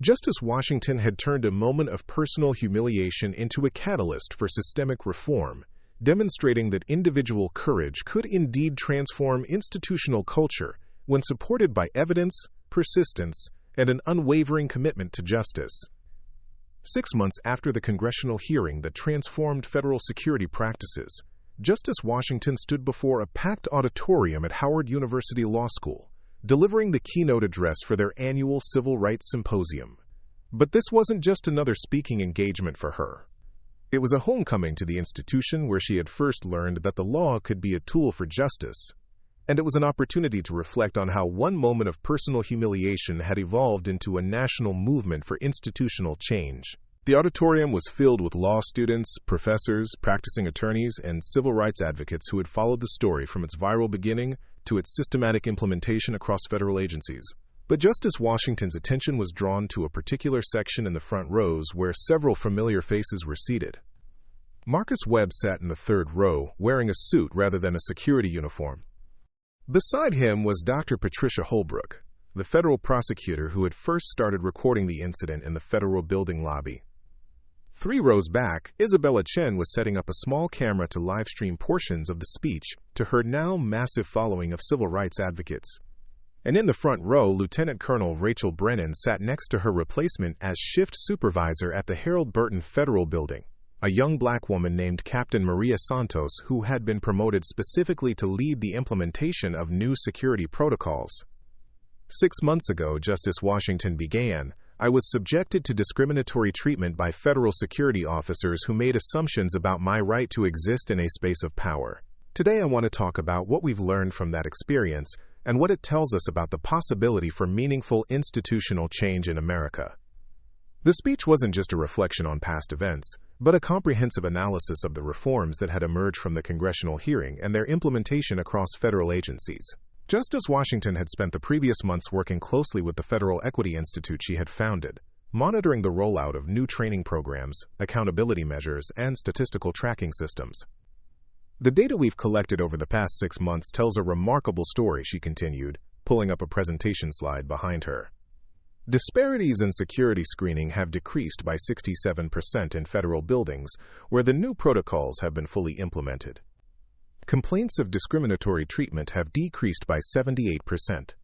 Justice Washington had turned a moment of personal humiliation into a catalyst for systemic reform, demonstrating that individual courage could indeed transform institutional culture when supported by evidence, persistence, and an unwavering commitment to justice. 6 months after the congressional hearing that transformed federal security practices, Justice Washington stood before a packed auditorium at Howard University Law School, delivering the keynote address for their annual Civil Rights Symposium. But this wasn't just another speaking engagement for her. It was a homecoming to the institution where she had first learned that the law could be a tool for justice, and it was an opportunity to reflect on how one moment of personal humiliation had evolved into a national movement for institutional change. The auditorium was filled with law students, professors, practicing attorneys, and civil rights advocates who had followed the story from its viral beginning to its systematic implementation across federal agencies. But Justice Washington's attention was drawn to a particular section in the front rows where several familiar faces were seated. Marcus Webb sat in the third row, wearing a suit rather than a security uniform. Beside him was Dr. Patricia Holbrook, the federal prosecutor who had first started recording the incident in the federal building lobby. 3 rows back, Isabella Chen was setting up a small camera to live-stream portions of the speech to her now massive following of civil rights advocates. And in the front row, Lieutenant Colonel Rachel Brennan sat next to her replacement as shift supervisor at the Harold Burton Federal Building, a young black woman named Captain Maria Santos who had been promoted specifically to lead the implementation of new security protocols. 6 months ago, Justice Washington began, I was subjected to discriminatory treatment by federal security officers who made assumptions about my right to exist in a space of power. Today I want to talk about what we've learned from that experience and what it tells us about the possibility for meaningful institutional change in America. The speech wasn't just a reflection on past events, but a comprehensive analysis of the reforms that had emerged from the congressional hearing and their implementation across federal agencies. Justice Washington had spent the previous months working closely with the Federal Equity Institute she had founded, monitoring the rollout of new training programs, accountability measures, and statistical tracking systems. The data we've collected over the past 6 months tells a remarkable story, she continued, pulling up a presentation slide behind her. Disparities in security screening have decreased by 67% in federal buildings where the new protocols have been fully implemented. Complaints of discriminatory treatment have decreased by 78%.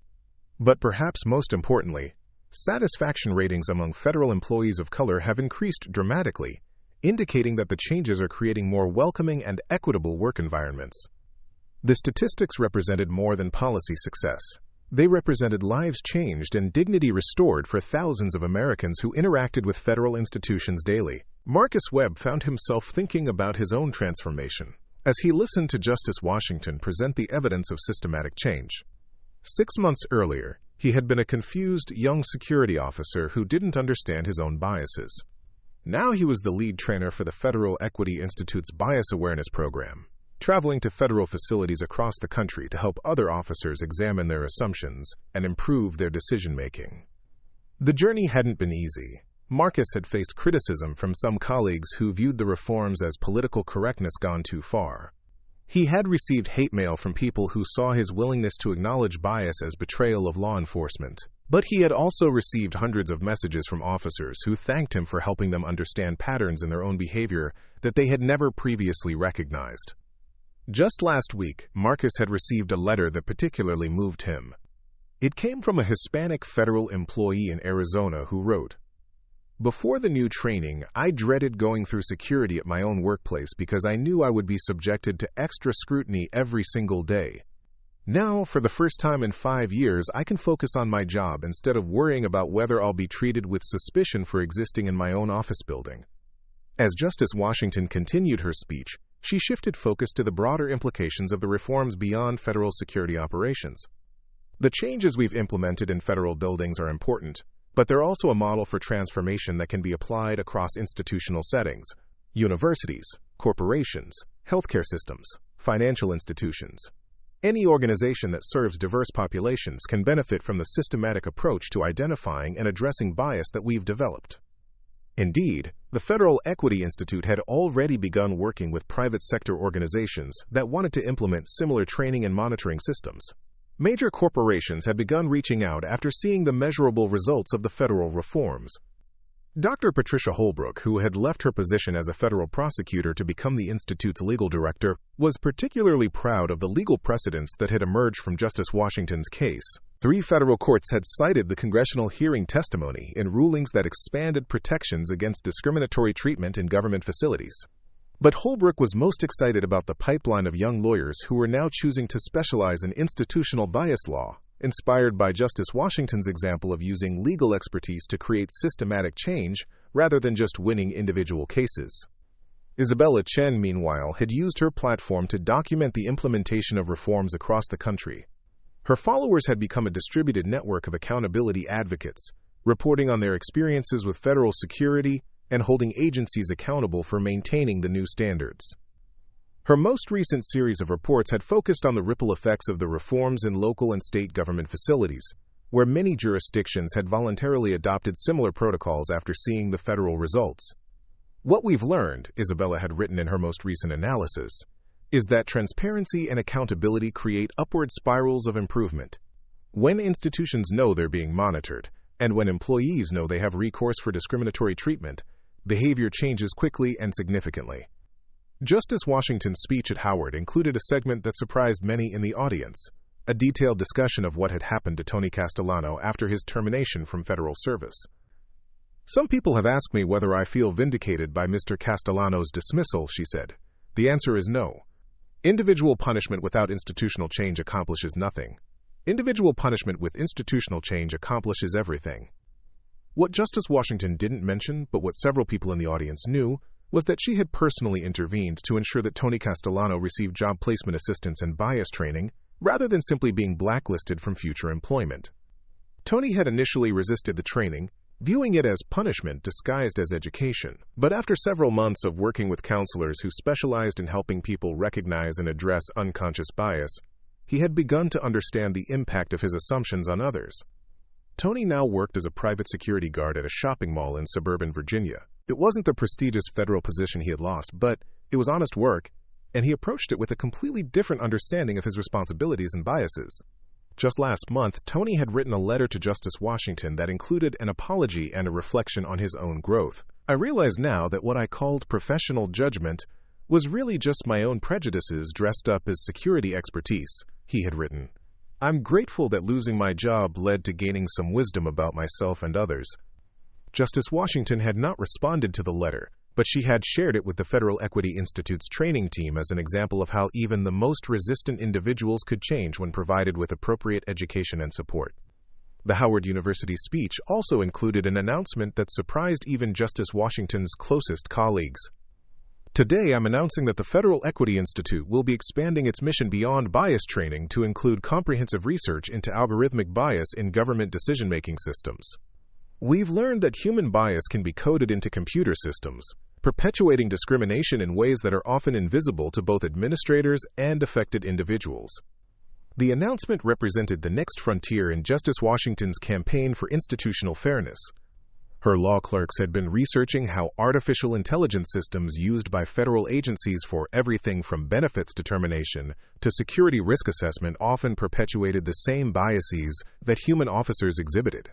But perhaps most importantly, satisfaction ratings among federal employees of color have increased dramatically, indicating that the changes are creating more welcoming and equitable work environments. The statistics represented more than policy success. They represented lives changed and dignity restored for thousands of Americans who interacted with federal institutions daily. Marcus Webb found himself thinking about his own transformation as he listened to Justice Washington present the evidence of systematic change. 6 months earlier, he had been a confused young security officer who didn't understand his own biases. Now he was the lead trainer for the Federal Equity Institute's Bias Awareness Program, traveling to federal facilities across the country to help other officers examine their assumptions and improve their decision-making. The journey hadn't been easy. Marcus had faced criticism from some colleagues who viewed the reforms as political correctness gone too far. He had received hate mail from people who saw his willingness to acknowledge bias as betrayal of law enforcement. But he had also received hundreds of messages from officers who thanked him for helping them understand patterns in their own behavior that they had never previously recognized. Just last week, Marcus had received a letter that particularly moved him. It came from a Hispanic federal employee in Arizona who wrote, "Before the new training, I dreaded going through security at my own workplace because I knew I would be subjected to extra scrutiny every single day. Now, for the first time in 5 years, I can focus on my job instead of worrying about whether I'll be treated with suspicion for existing in my own office building." As Justice Washington continued her speech, she shifted focus to the broader implications of the reforms beyond federal security operations. The changes we've implemented in federal buildings are important, but they're also a model for transformation that can be applied across institutional settings: universities, corporations, healthcare systems, financial institutions. Any organization that serves diverse populations can benefit from the systematic approach to identifying and addressing bias that we've developed. Indeed, the Federal Equity Institute had already begun working with private sector organizations that wanted to implement similar training and monitoring systems. Major corporations had begun reaching out after seeing the measurable results of the federal reforms. Dr. Patricia Holbrook, who had left her position as a federal prosecutor to become the Institute's legal director, was particularly proud of the legal precedents that had emerged from Justice Washington's case. 3 federal courts had cited the congressional hearing testimony in rulings that expanded protections against discriminatory treatment in government facilities. But Holbrook was most excited about the pipeline of young lawyers who were now choosing to specialize in institutional bias law, inspired by Justice Washington's example of using legal expertise to create systematic change rather than just winning individual cases. Isabella Chen, meanwhile, had used her platform to document the implementation of reforms across the country. Her followers had become a distributed network of accountability advocates, reporting on their experiences with federal security and holding agencies accountable for maintaining the new standards. Her most recent series of reports had focused on the ripple effects of the reforms in local and state government facilities, where many jurisdictions had voluntarily adopted similar protocols after seeing the federal results. "What we've learned," Isabella had written in her most recent analysis, "is that transparency and accountability create upward spirals of improvement. When institutions know they're being monitored, and when employees know they have recourse for discriminatory treatment, behavior changes quickly and significantly." Justice Washington's speech at Howard included a segment that surprised many in the audience, a detailed discussion of what had happened to Tony Castellano after his termination from federal service. "Some people have asked me whether I feel vindicated by Mr. Castellano's dismissal," she said. "The answer is no. Individual punishment without institutional change accomplishes nothing. Individual punishment with institutional change accomplishes everything." What Justice Washington didn't mention, but what several people in the audience knew, was that she had personally intervened to ensure that Tony Castellano received job placement assistance and bias training, rather than simply being blacklisted from future employment. Tony had initially resisted the training, viewing it as punishment disguised as education. But after several months of working with counselors who specialized in helping people recognize and address unconscious bias, he had begun to understand the impact of his assumptions on others. Tony now worked as a private security guard at a shopping mall in suburban Virginia. It wasn't the prestigious federal position he had lost, but it was honest work, and he approached it with a completely different understanding of his responsibilities and biases. Just last month, Tony had written a letter to Justice Washington that included an apology and a reflection on his own growth. I realize now that what I called professional judgment was really just my own prejudices dressed up as security expertise, he had written. I'm grateful that losing my job led to gaining some wisdom about myself and others. Justice Washington had not responded to the letter, but she had shared it with the Federal Equity Institute's training team as an example of how even the most resistant individuals could change when provided with appropriate education and support. The Howard University speech also included an announcement that surprised even Justice Washington's closest colleagues. Today, I'm announcing that the Federal Equity Institute will be expanding its mission beyond bias training to include comprehensive research into algorithmic bias in government decision-making systems. We've learned that human bias can be coded into computer systems, perpetuating discrimination in ways that are often invisible to both administrators and affected individuals. The announcement represented the next frontier in Justice Washington's campaign for institutional fairness. Her law clerks had been researching how artificial intelligence systems used by federal agencies for everything from benefits determination to security risk assessment often perpetuated the same biases that human officers exhibited.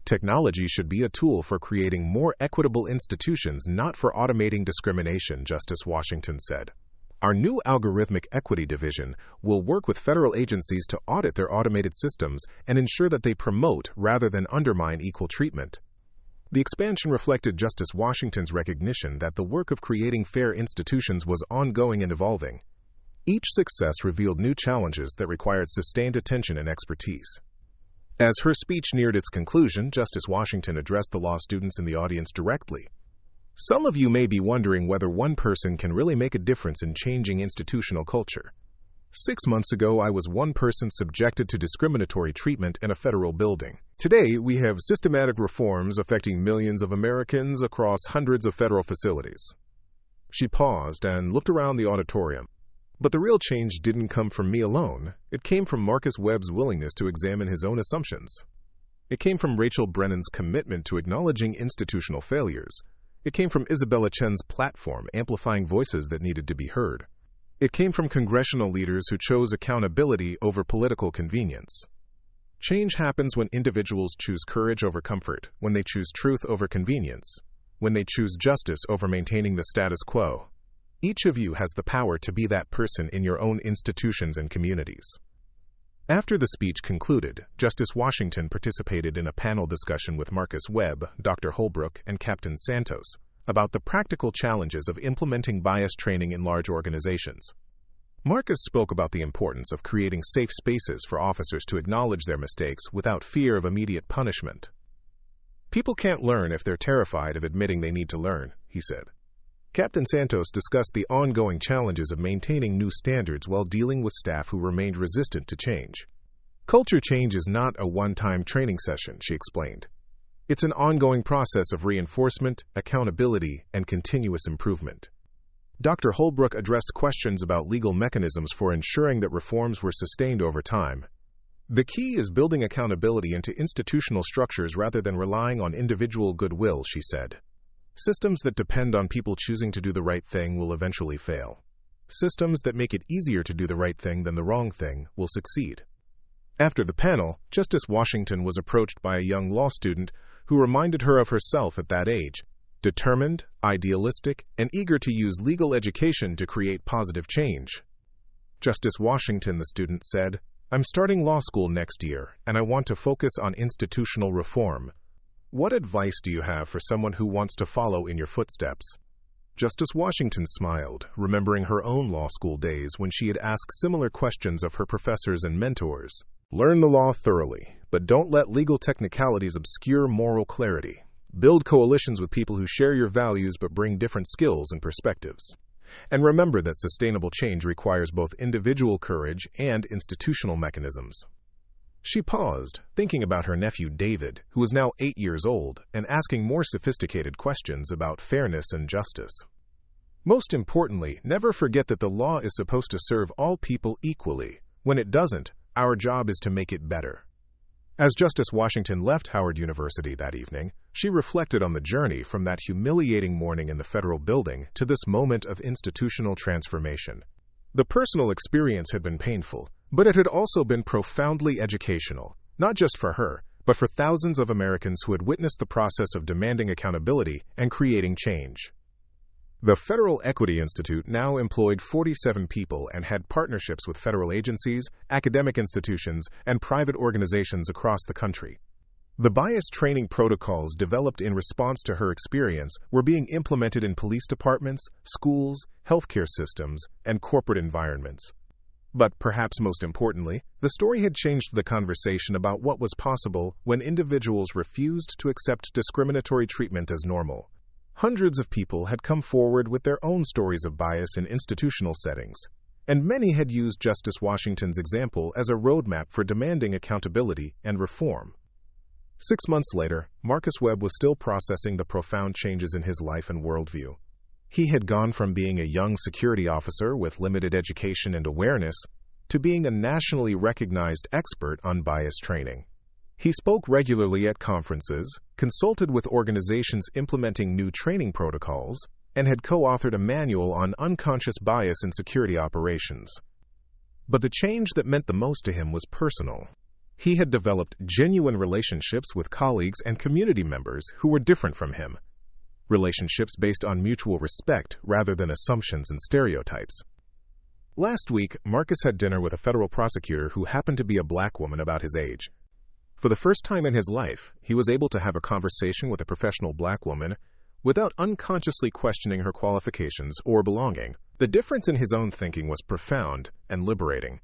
Technology should be a tool for creating more equitable institutions, not for automating discrimination, Justice Washington said. Our new Algorithmic Equity Division will work with federal agencies to audit their automated systems and ensure that they promote rather than undermine equal treatment. The expansion reflected Justice Washington's recognition that the work of creating fair institutions was ongoing and evolving. Each success revealed new challenges that required sustained attention and expertise. As her speech neared its conclusion, Justice Washington addressed the law students in the audience directly. Some of you may be wondering whether one person can really make a difference in changing institutional culture. 6 months ago, I was one person subjected to discriminatory treatment in a federal building. Today, we have systematic reforms affecting millions of Americans across hundreds of federal facilities. She paused and looked around the auditorium. But the real change didn't come from me alone. It came from Marcus Webb's willingness to examine his own assumptions. It came from Rachel Brennan's commitment to acknowledging institutional failures. It came from Isabella Chen's platform amplifying voices that needed to be heard. It came from congressional leaders who chose accountability over political convenience. Change happens when individuals choose courage over comfort, when they choose truth over convenience, when they choose justice over maintaining the status quo. Each of you has the power to be that person in your own institutions and communities. After the speech concluded, Justice Washington participated in a panel discussion with Marcus Webb, Dr. Holbrook, and Captain Santos about the practical challenges of implementing bias training in large organizations. Marcus spoke about the importance of creating safe spaces for officers to acknowledge their mistakes without fear of immediate punishment. People can't learn if they're terrified of admitting they need to learn, he said. Captain Santos discussed the ongoing challenges of maintaining new standards while dealing with staff who remained resistant to change. Culture change is not a one-time training session, she explained. It's an ongoing process of reinforcement, accountability, and continuous improvement. Dr. Holbrook addressed questions about legal mechanisms for ensuring that reforms were sustained over time. The key is building accountability into institutional structures rather than relying on individual goodwill, she said. Systems that depend on people choosing to do the right thing will eventually fail. Systems that make it easier to do the right thing than the wrong thing will succeed. After the panel, Justice Washington was approached by a young law student who reminded her of herself at that age, determined, idealistic, and eager to use legal education to create positive change. Justice Washington, the student said, I'm starting law school next year, and I want to focus on institutional reform. What advice do you have for someone who wants to follow in your footsteps? Justice Washington smiled, remembering her own law school days when she had asked similar questions of her professors and mentors. Learn the law thoroughly, but don't let legal technicalities obscure moral clarity. Build coalitions with people who share your values but bring different skills and perspectives. And remember that sustainable change requires both individual courage and institutional mechanisms. She paused, thinking about her nephew David, who was now 8 years old, and asking more sophisticated questions about fairness and justice. Most importantly, never forget that the law is supposed to serve all people equally. When it doesn't, our job is to make it better. As Justice Washington left Howard University that evening, she reflected on the journey from that humiliating morning in the federal building to this moment of institutional transformation. The personal experience had been painful, But it had also been profoundly educational, not just for her, but for thousands of Americans who had witnessed the process of demanding accountability and creating change. The Federal Equity Institute now employed 47 people and had partnerships with federal agencies, academic institutions, and private organizations across the country. The bias training protocols developed in response to her experience were being implemented in police departments, schools, healthcare systems, and corporate environments. But perhaps most importantly, the story had changed the conversation about what was possible when individuals refused to accept discriminatory treatment as normal. Hundreds of people had come forward with their own stories of bias in institutional settings, and many had used Justice Washington's example as a roadmap for demanding accountability and reform. 6 months later, Marcus Webb was still processing the profound changes in his life and worldview. He had gone from being a young security officer with limited education and awareness to being a nationally recognized expert on bias training. He spoke regularly at conferences, consulted with organizations implementing new training protocols, and had co-authored a manual on unconscious bias in security operations. But the change that meant the most to him was personal. He had developed genuine relationships with colleagues and community members who were different from him. Relationships based on mutual respect rather than assumptions and stereotypes. Last week, Marcus had dinner with a federal prosecutor who happened to be a black woman about his age. For the first time in his life, he was able to have a conversation with a professional black woman without unconsciously questioning her qualifications or belonging. The difference in his own thinking was profound and liberating.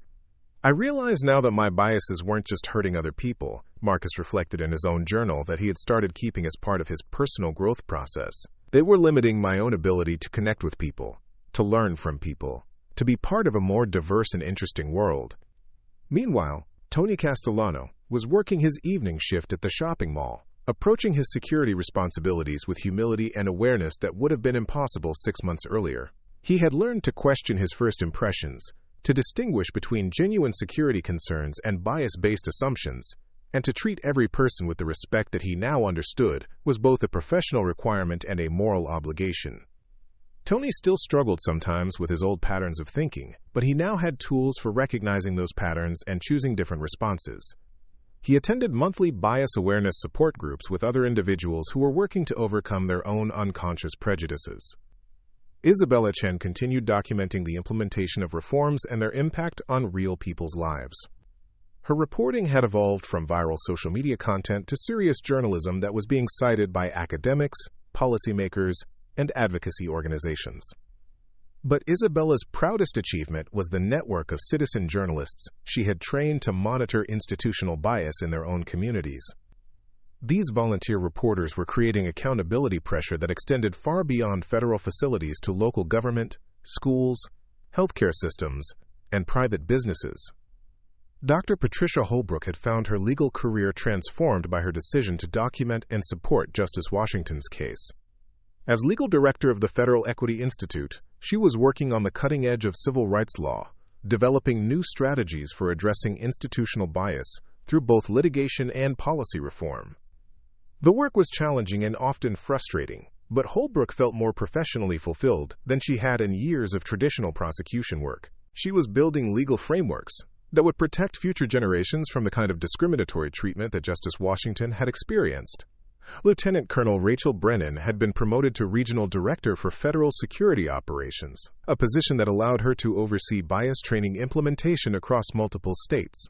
I realize now that my biases weren't just hurting other people, Marcus reflected in his own journal that he had started keeping as part of his personal growth process. They were limiting my own ability to connect with people, to learn from people, to be part of a more diverse and interesting world. Meanwhile, Tony Castellano was working his evening shift at the shopping mall, approaching his security responsibilities with humility and awareness that would have been impossible 6 months earlier. He had learned to question his first impressions, to distinguish between genuine security concerns and bias-based assumptions, and to treat every person with the respect that he now understood was both a professional requirement and a moral obligation. Tony still struggled sometimes with his old patterns of thinking, but he now had tools for recognizing those patterns and choosing different responses. He attended monthly bias awareness support groups with other individuals who were working to overcome their own unconscious prejudices. Isabella Chen continued documenting the implementation of reforms and their impact on real people's lives. Her reporting had evolved from viral social media content to serious journalism that was being cited by academics, policymakers, and advocacy organizations. But Isabella's proudest achievement was the network of citizen journalists she had trained to monitor institutional bias in their own communities. These volunteer reporters were creating accountability pressure that extended far beyond federal facilities to local government, schools, healthcare systems, and private businesses. Dr. Patricia Holbrook had found her legal career transformed by her decision to document and support Justice Washington's case. As legal director of the Federal Equity Institute, she was working on the cutting edge of civil rights law, developing new strategies for addressing institutional bias through both litigation and policy reform. The work was challenging and often frustrating, but Holbrook felt more professionally fulfilled than she had in years of traditional prosecution work. She was building legal frameworks that would protect future generations from the kind of discriminatory treatment that Justice Washington had experienced. Lieutenant Colonel Rachel Brennan had been promoted to Regional Director for Federal Security Operations, a position that allowed her to oversee bias training implementation across multiple states.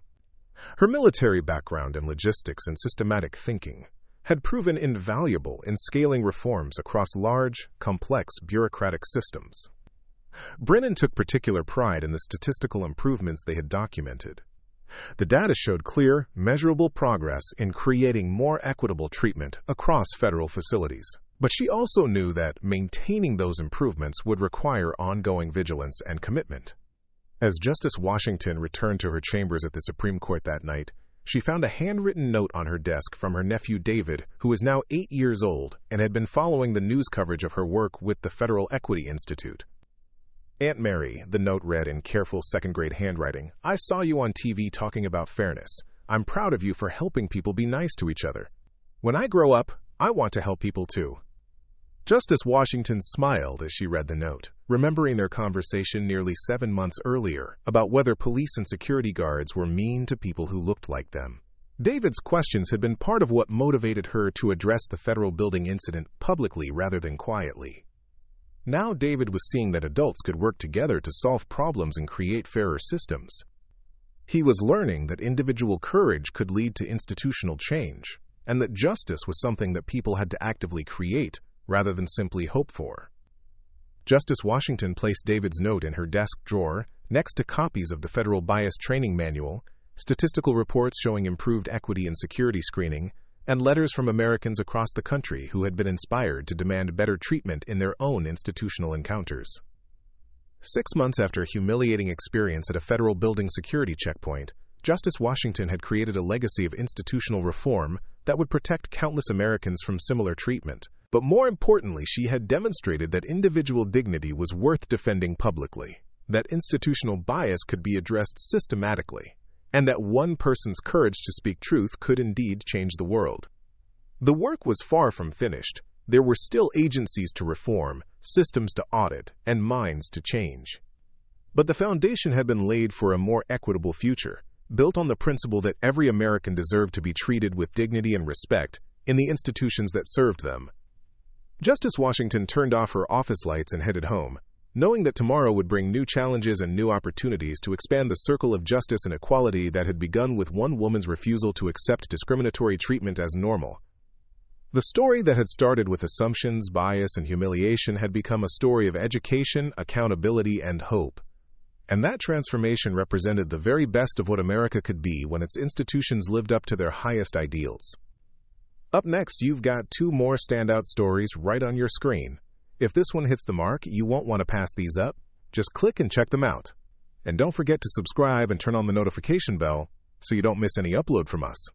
Her military background in logistics and systematic thinking had proven invaluable in scaling reforms across large, complex bureaucratic systems. Brennan took particular pride in the statistical improvements they had documented. The data showed clear, measurable progress in creating more equitable treatment across federal facilities. But she also knew that maintaining those improvements would require ongoing vigilance and commitment. As Justice Washington returned to her chambers at the Supreme Court that night, she found a handwritten note on her desk from her nephew David, who was now 8 years old and had been following the news coverage of her work with the Federal Equity Institute. Aunt Mary, the note read in careful second-grade handwriting, I saw you on TV talking about fairness. I'm proud of you for helping people be nice to each other. When I grow up, I want to help people too. Justice Washington smiled as she read the note, remembering their conversation nearly 7 months earlier about whether police and security guards were mean to people who looked like them. David's questions had been part of what motivated her to address the federal building incident publicly rather than quietly. Now David was seeing that adults could work together to solve problems and create fairer systems. He was learning that individual courage could lead to institutional change, and that justice was something that people had to actively create rather than simply hope for. Justice Washington placed David's note in her desk drawer next to copies of the Federal Bias Training Manual, statistical reports showing improved equity and security screening, and letters from Americans across the country who had been inspired to demand better treatment in their own institutional encounters. 6 months after a humiliating experience at a federal building security checkpoint, Justice Washington had created a legacy of institutional reform that would protect countless Americans from similar treatment. But more importantly, she had demonstrated that individual dignity was worth defending publicly, that institutional bias could be addressed systematically, and that one person's courage to speak truth could indeed change the world. The work was far from finished. There were still agencies to reform, systems to audit, and minds to change. But the foundation had been laid for a more equitable future, built on the principle that every American deserved to be treated with dignity and respect in the institutions that served them. Justice Washington turned off her office lights and headed home, knowing that tomorrow would bring new challenges and new opportunities to expand the circle of justice and equality that had begun with one woman's refusal to accept discriminatory treatment as normal. The story that had started with assumptions, bias, and humiliation had become a story of education, accountability, and hope. And that transformation represented the very best of what America could be when its institutions lived up to their highest ideals. Up next, you've got 2 more standout stories right on your screen. If this one hits the mark, you won't want to pass these up. Just click and check them out. And don't forget to subscribe and turn on the notification bell so you don't miss any upload from us.